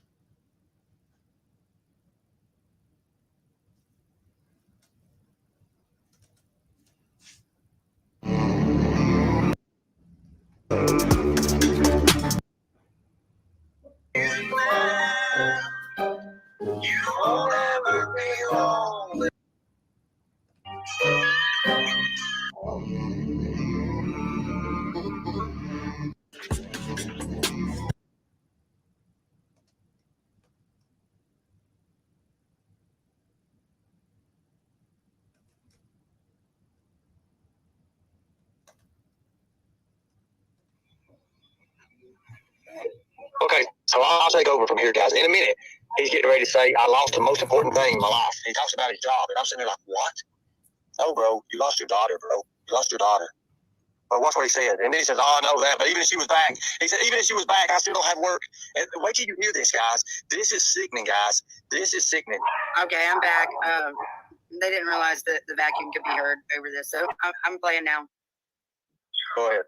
Okay, so I'll take over from here, guys. In a minute, he's getting ready to say, I lost the most important thing in my life. He talks about his job, and I'm sitting there like, what? No, bro, you lost your daughter, bro. You lost your daughter. But watch what he said. And then he says, oh, I know that, but even if she was back, he said, even if she was back, I still don't have work. And wait till you hear this, guys. This is sickening, guys. This is sickening. Okay, I'm back. They didn't realize that the vacuum could be heard over this, so I'm playing now. Go ahead.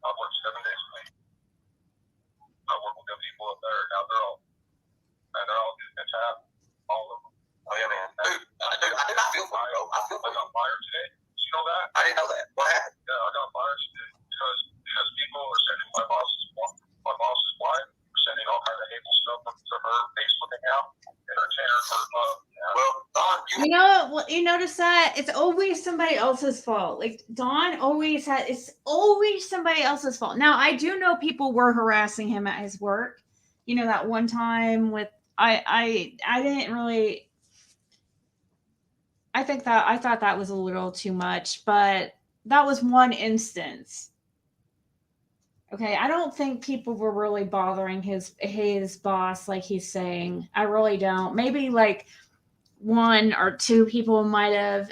I've worked 7 days a week. I work with them people up there. Now they're all getting Cashapp, all of them. Oh yeah, man. Dude, I did not feel for you, bro. I got fired today. You know that? I didn't know that. What happened? Yeah, I got fired today because people are sending my boss's wife, sending all kinds of hateful stuff to her Facebook account and her tearing her up. Well, Don, You know, you notice that it's always somebody else's fault. Like Don always it's always somebody else's fault. Now I do know people were harassing him at his work. You know, that one time with I didn't really. I thought that was a little too much, but that was one instance. Okay, I don't think people were really bothering his boss like he's saying. I really don't. Maybe like 1 or 2 people might have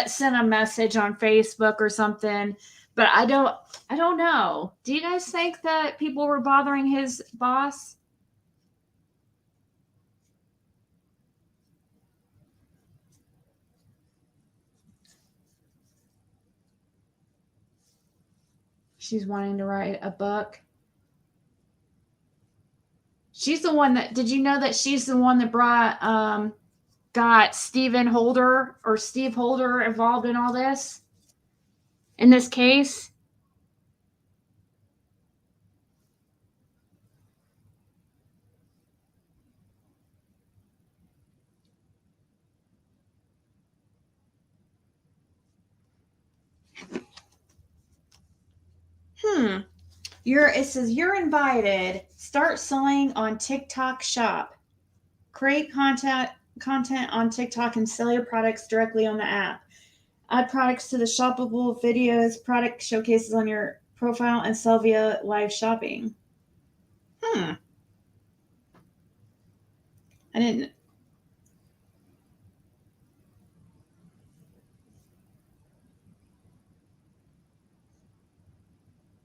sent a message on Facebook or something, but I don't know. Do you guys think that people were bothering his boss? She's wanting to write a book. She's the one that, did you know that she's the one that got Steve Holder involved in all this? In this case? It says you're invited. Start selling on TikTok shop. Create content on TikTok and sell your products directly on the app. Add products to the shoppable videos, product showcases on your profile, and sell via live shopping. I didn't.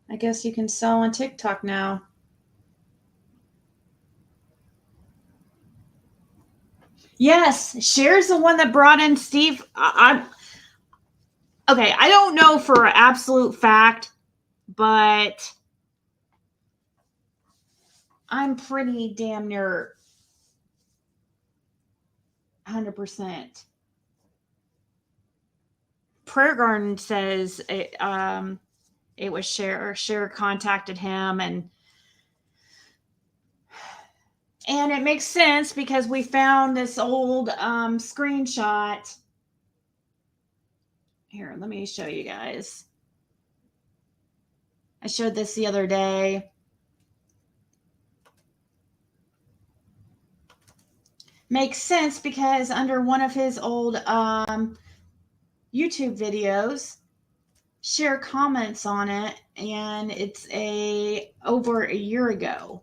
I guess you can sell on TikTok now. Yes, Cher's the one that brought in Steve. Okay, I don't know for an absolute fact, but I'm pretty damn near 100%. Prayer Garden says it was Cher. Cher contacted him, and it makes sense because we found this old screenshot. Here, let me show you guys. I showed this the other day. Makes sense because under one of his old YouTube videos, Cher comments on it, and it's over a year ago.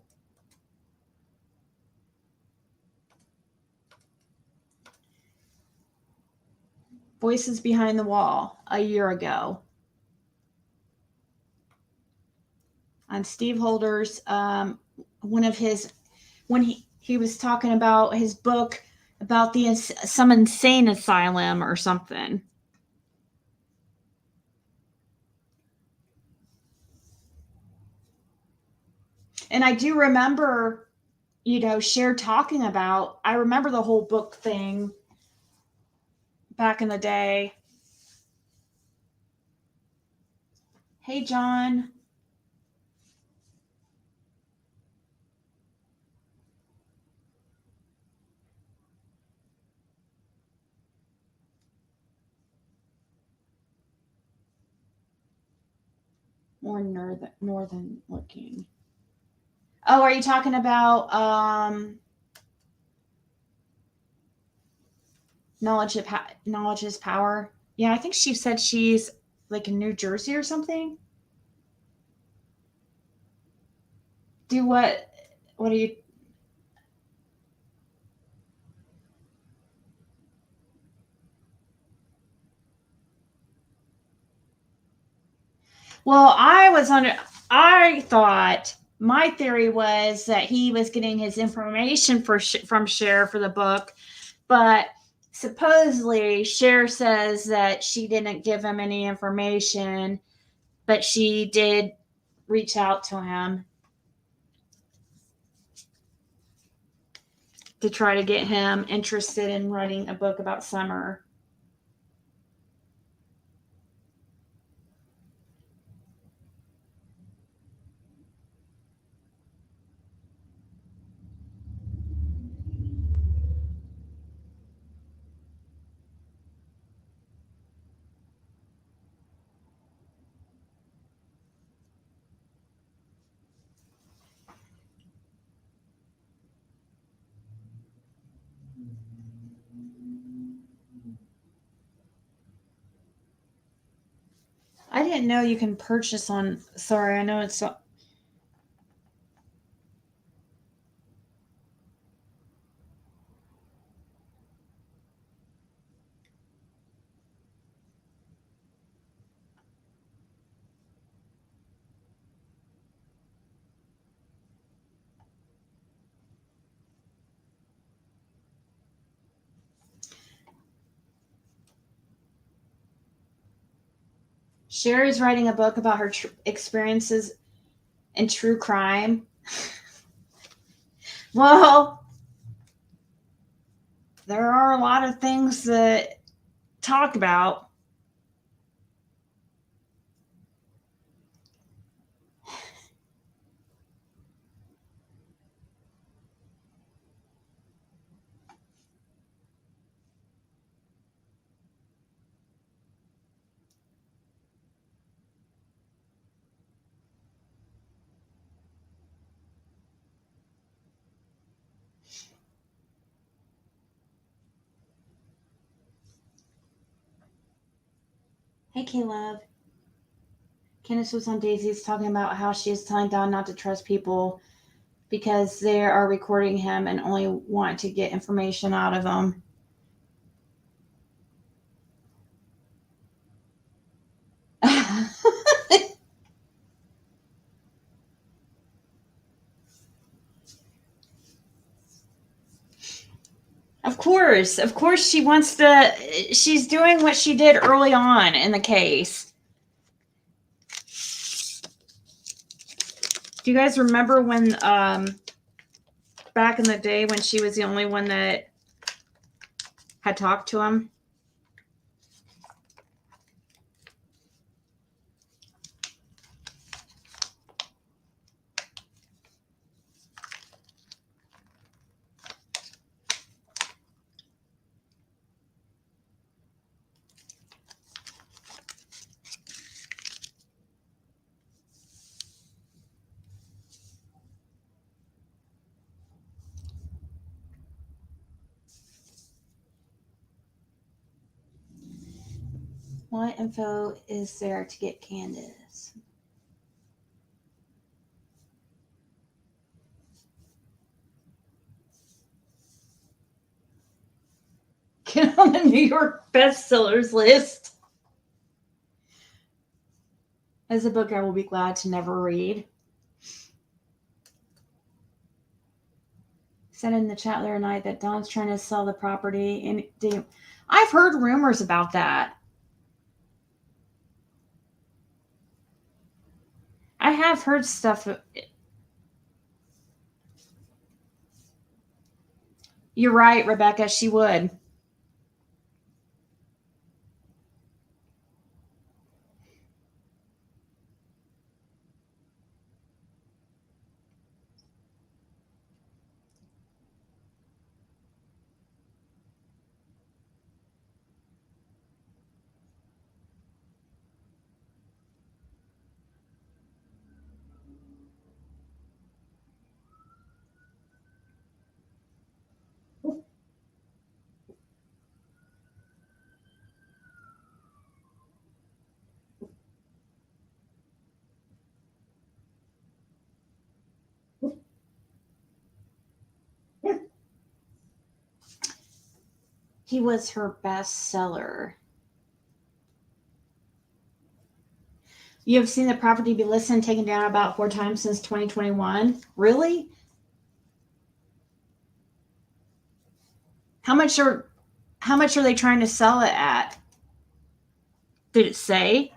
Voices Behind the Wall, a year ago. on Steve Holder's one of his, when he was talking about his book about some insane asylum or something. And I do remember, Cher talking about, I remember the whole book thing back in the day. Hey, John. More northern looking. Oh, are you talking about knowledge is power? Yeah, I think she said she's like in New Jersey or something. Do what? What are you? Well, I thought my theory was that he was getting his information from Cher for the book, but supposedly Cher says that she didn't give him any information, but she did reach out to him to try to get him interested in writing a book about Summer. I didn't know you can purchase on. Sorry, I know it's. Cher is writing a book about her experiences in true crime. Well, there are a lot of things that talk about. Hey, Caleb. Candace was on Daisy's talking about how she is telling Don not to trust people because they are recording him and only want to get information out of him. Of course she wants to, she's doing what she did early on in the case. Do you guys remember when, back in the day when she was the only one that had talked to him? What info is there to get Candace? Get on the New York bestsellers list. As a book I will be glad to never read. said in the chat the other night that Don's trying to sell the property. And I've heard rumors about that. I have heard stuff. You're right, Rebecca. She would. He was her best seller. You have seen the property be listed and taken down about 4 times since 2021. Really? How much are they trying to sell it at? Did it say?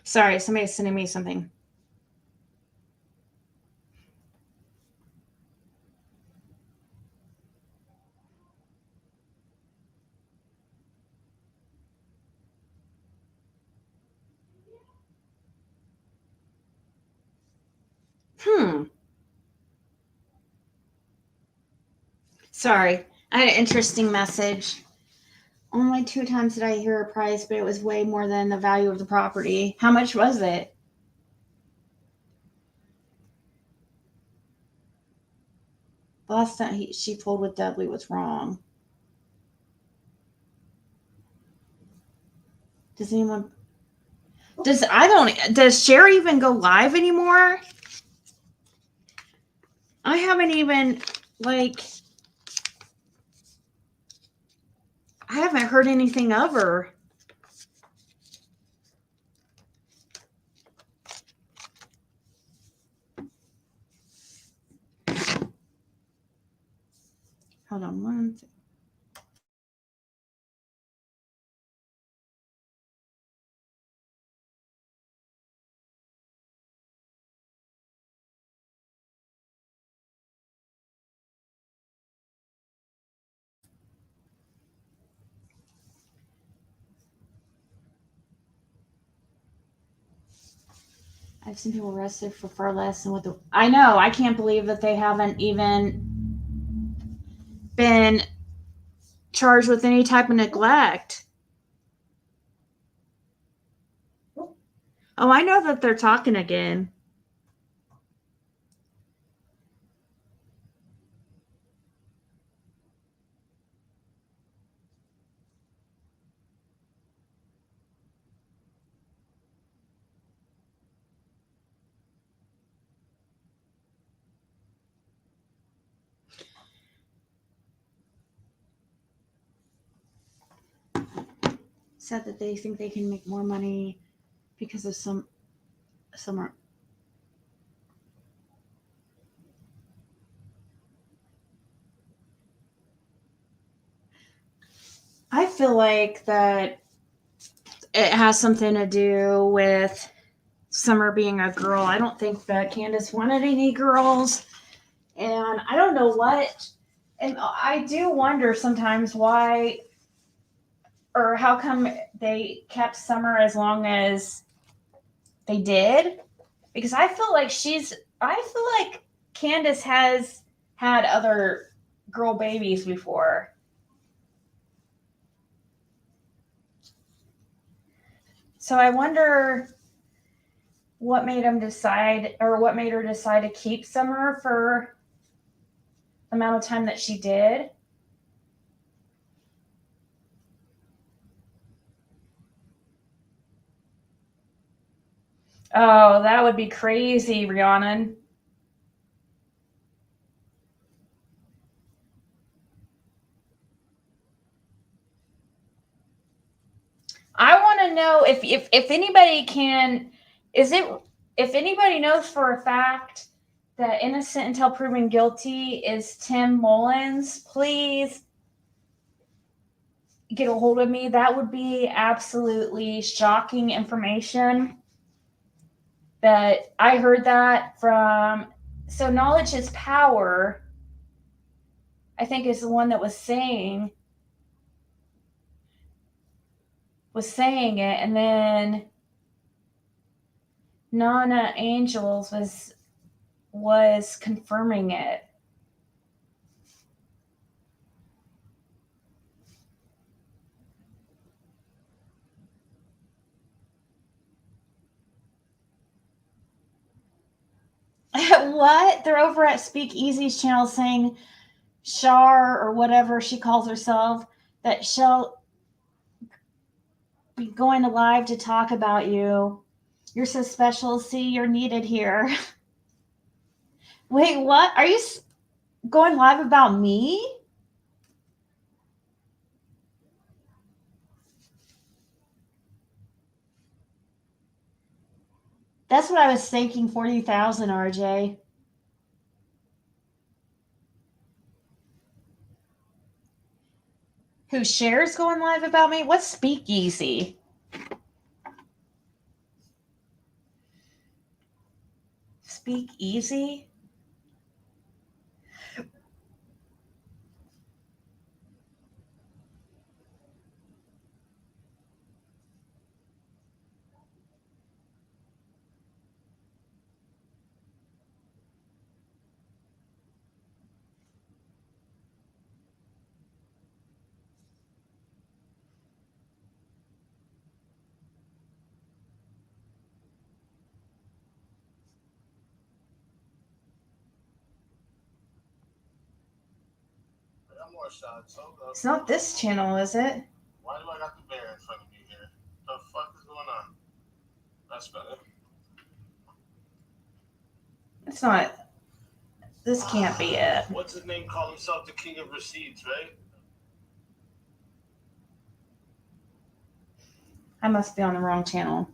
Sorry, somebody's sending me something. Sorry, I had an interesting message. Only 2 times did I hear a price, but it was way more than the value of the property. How much was it? The last time she pulled with Dudley was wrong. Does anyone? Does Sherry even go live anymore? I haven't even I haven't heard anything of her. Hold on one second. I've seen people arrested for far less than what the. I know. I can't believe that they haven't even been charged with any type of neglect. Oh, I know that they're talking again. Said that they think they can make more money because of some are. I feel like that it has something to do with Summer being a girl. I don't think that Candace wanted any girls. And I don't know what. And I do wonder sometimes why or how come they kept Summer as long as they did. Because I feel like Candace has had other girl babies before. So I wonder what made him decide, or what made her decide to keep Summer for the amount of time that she did. Oh, that would be crazy, Rhiannon. I want to know if anybody can, is it, if anybody knows for a fact that innocent until proven guilty is Tim Mullins, please get a hold of me. That would be absolutely shocking information. But I heard that from, so Knowledge is Power, I think is the one that was saying it, and then Nana Angels was confirming it. What? They're over at Speakeasy's channel saying Shar, or whatever she calls herself, that she'll be going live to talk about you. You're so special. See, you're needed here. Wait, what? Are you going live about me? That's what I was thinking, 40,000, RJ. Who shares going live about me? What's Speakeasy? Speakeasy? It's not this channel, is it? Why do I got the bear in front of me here? The fuck is going on? That's better. It's not. This can't be it. What's his name? Call himself the king of receipts, right? I must be on the wrong channel.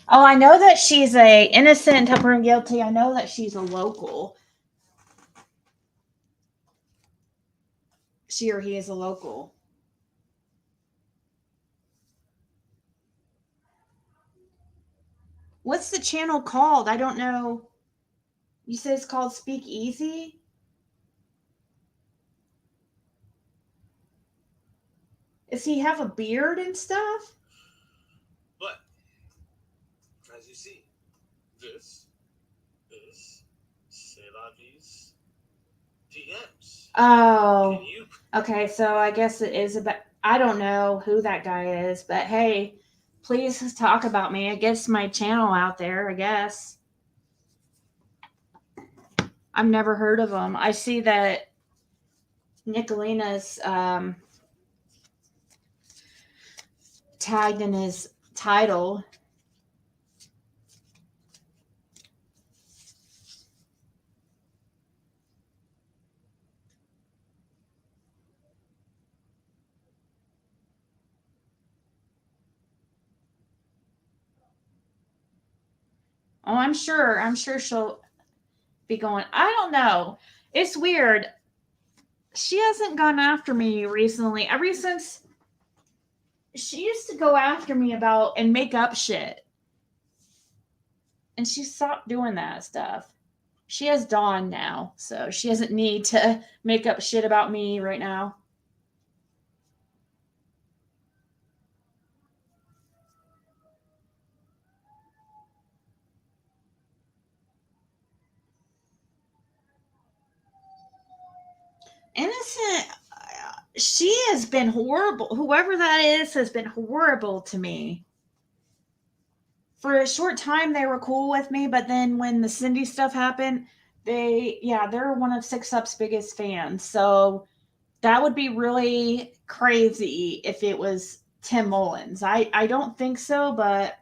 Oh, I know that she's a innocent until proven guilty. I know that she's a local. She or he is a local. What's the channel called? I don't know. You said it's called Speakeasy? Does he have a beard and stuff? But, as you see, this is C'est La Vie's DMs. Oh, okay. So I guess it is about, I don't know who that guy is, but hey, please talk about me. It gets my channel out there, I guess. I've never heard of him. I see that Nicolina's tagged in his title. Oh, I'm sure she'll be going. I don't know. It's weird. She hasn't gone after me recently. Ever since she used to go after me about and make up shit. And she stopped doing that stuff. She has Dawn now, so she doesn't need to make up shit about me right now. Innocent, she has been horrible. Whoever that is has been horrible to me. For a short time, they were cool with me, but then when the Cindy stuff happened, they're one of Six Up's biggest fans. So that would be really crazy if it was Tim Mullins. I don't think so, but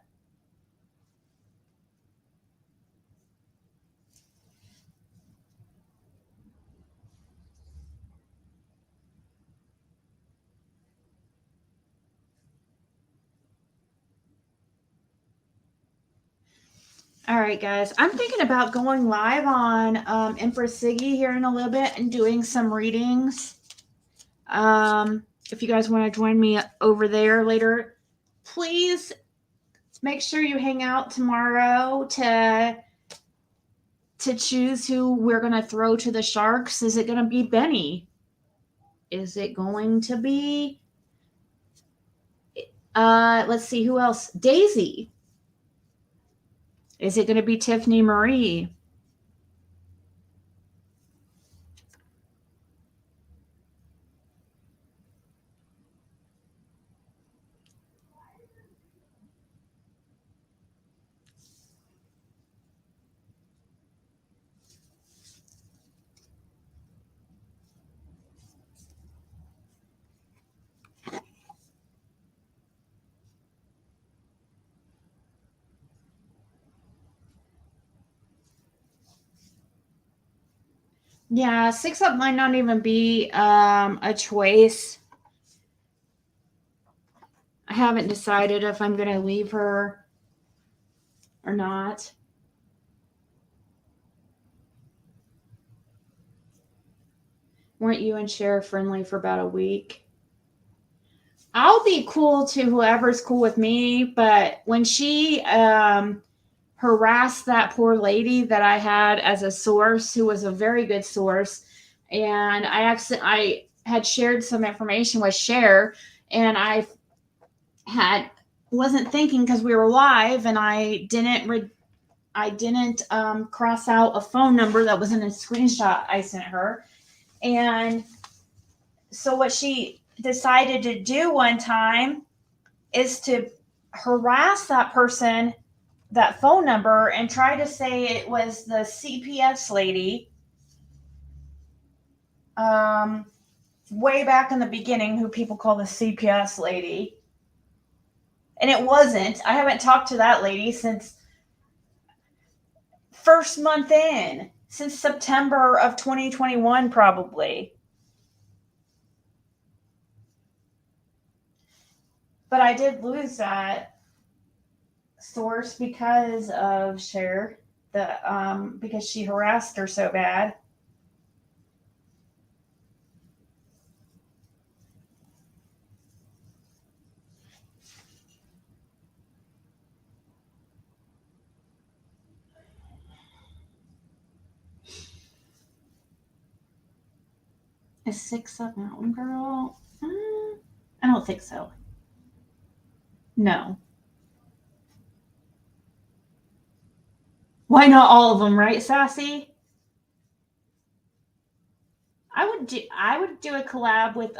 all right, guys. I'm thinking about going live on Empress Ziggy here in a little bit and doing some readings. If you guys want to join me over there later, please make sure you hang out tomorrow to choose who we're going to throw to the sharks. Is it going to be Benny? Is it going to be let's see, who else? Daisy. Is it going to be Tiffany Marie? Yeah, 6 Up might not even be a choice. I haven't decided if I'm going to leave her or not. Weren't you and Cher friendly for about a week? I'll be cool to whoever's cool with me, but when she harassed that poor lady that I had as a source, who was a very good source, and I had shared some information with Cher, and I wasn't thinking because we were live, and I didn't cross out a phone number that was in a screenshot I sent her. And so what she decided to do one time is to harass that person, that phone number, and try to say it was the CPS lady way back in the beginning, who people call the CPS lady. And it wasn't. I haven't talked to that lady since first month in, since September of 2021, probably. But I did lose that source because of Cher, because she harassed her so bad. Is 6 Up Mountain Girl? I don't think so. No. Why not all of them, right, Sassy? I would do a collab with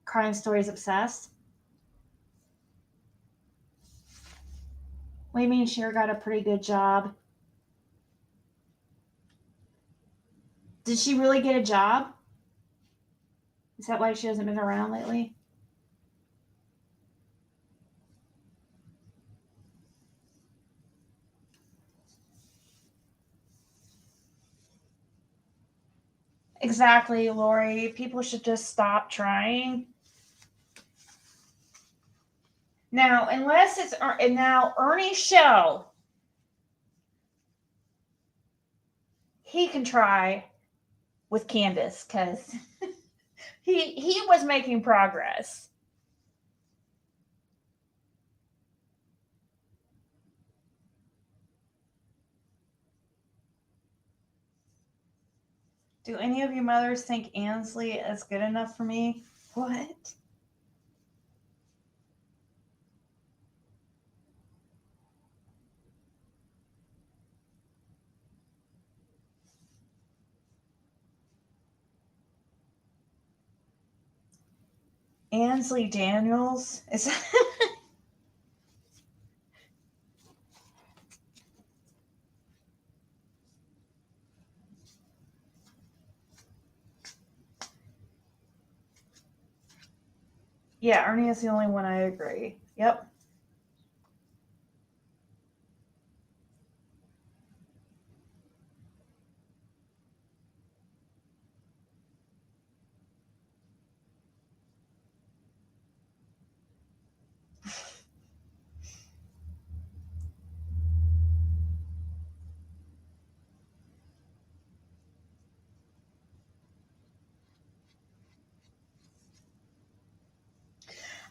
Crime Stories Obsessed. What do you mean Cher got a pretty good job? Did she really get a job? Is that why she hasn't been around lately? Exactly, Lori. People should just stop trying. Now, unless it's now Ernie's show, he can try with Candace because he was making progress. Do any of you mothers think Ansley is good enough for me? What? Ansley Daniels. Is Yeah, Ernie is the only one I agree. Yep.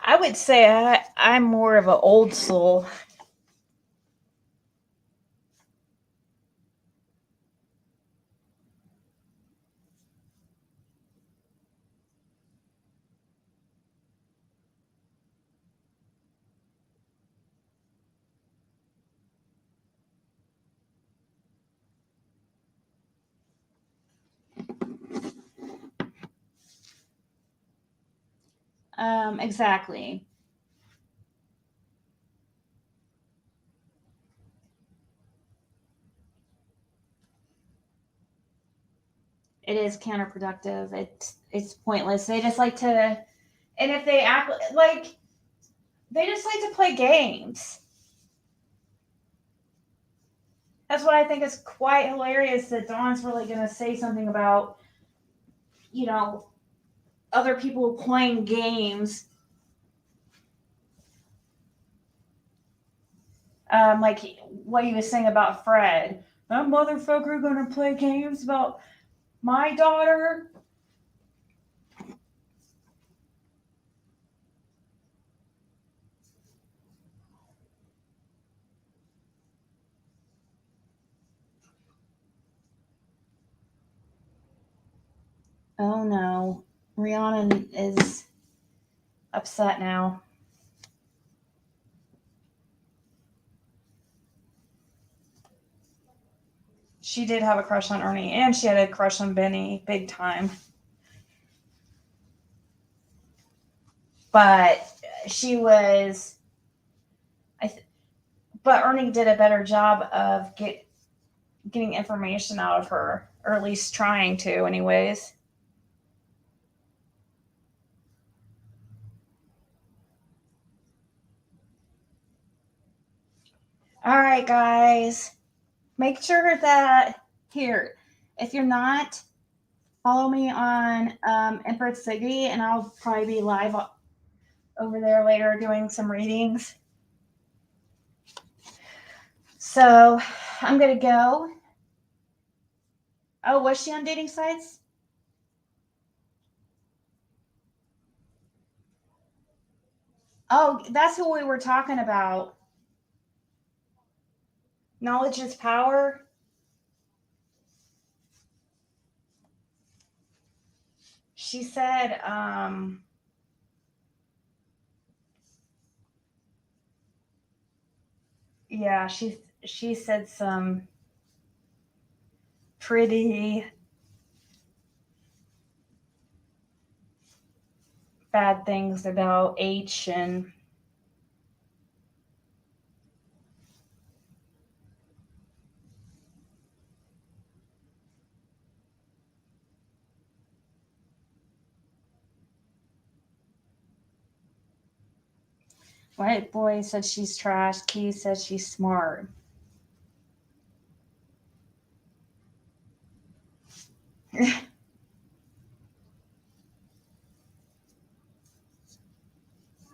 I would say I'm more of an old soul. Exactly. It is counterproductive. It's pointless. They just like to, and if they act like, they just like to play games. That's what I think is quite hilarious that Dawn's really going to say something about, other people playing games. Like what he was saying about Fred. That motherfucker going to play games about my daughter. Oh no. Rihanna is upset now. She did have a crush on Ernie, and she had a crush on Benny, big time. But she was, but Ernie did a better job of getting information out of her, or at least trying to, anyways. All right, guys. Make sure that here, if you're not, follow me on Empress Ziggy, and I'll probably be live over there later doing some readings. So I'm gonna go. Oh, was she on dating sites? Oh, that's who we were talking about. Knowledge is power. She said, yeah, she said some pretty bad things about H and White Boy said she's trash. Key said she's smart.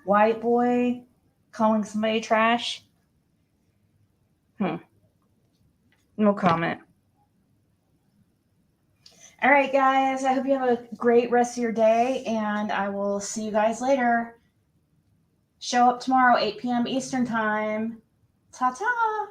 White Boy calling somebody trash? No comment. All right, guys. I hope you have a great rest of your day, and I will see you guys later. Show up tomorrow, 8 p.m. Eastern Time. Ta-ta!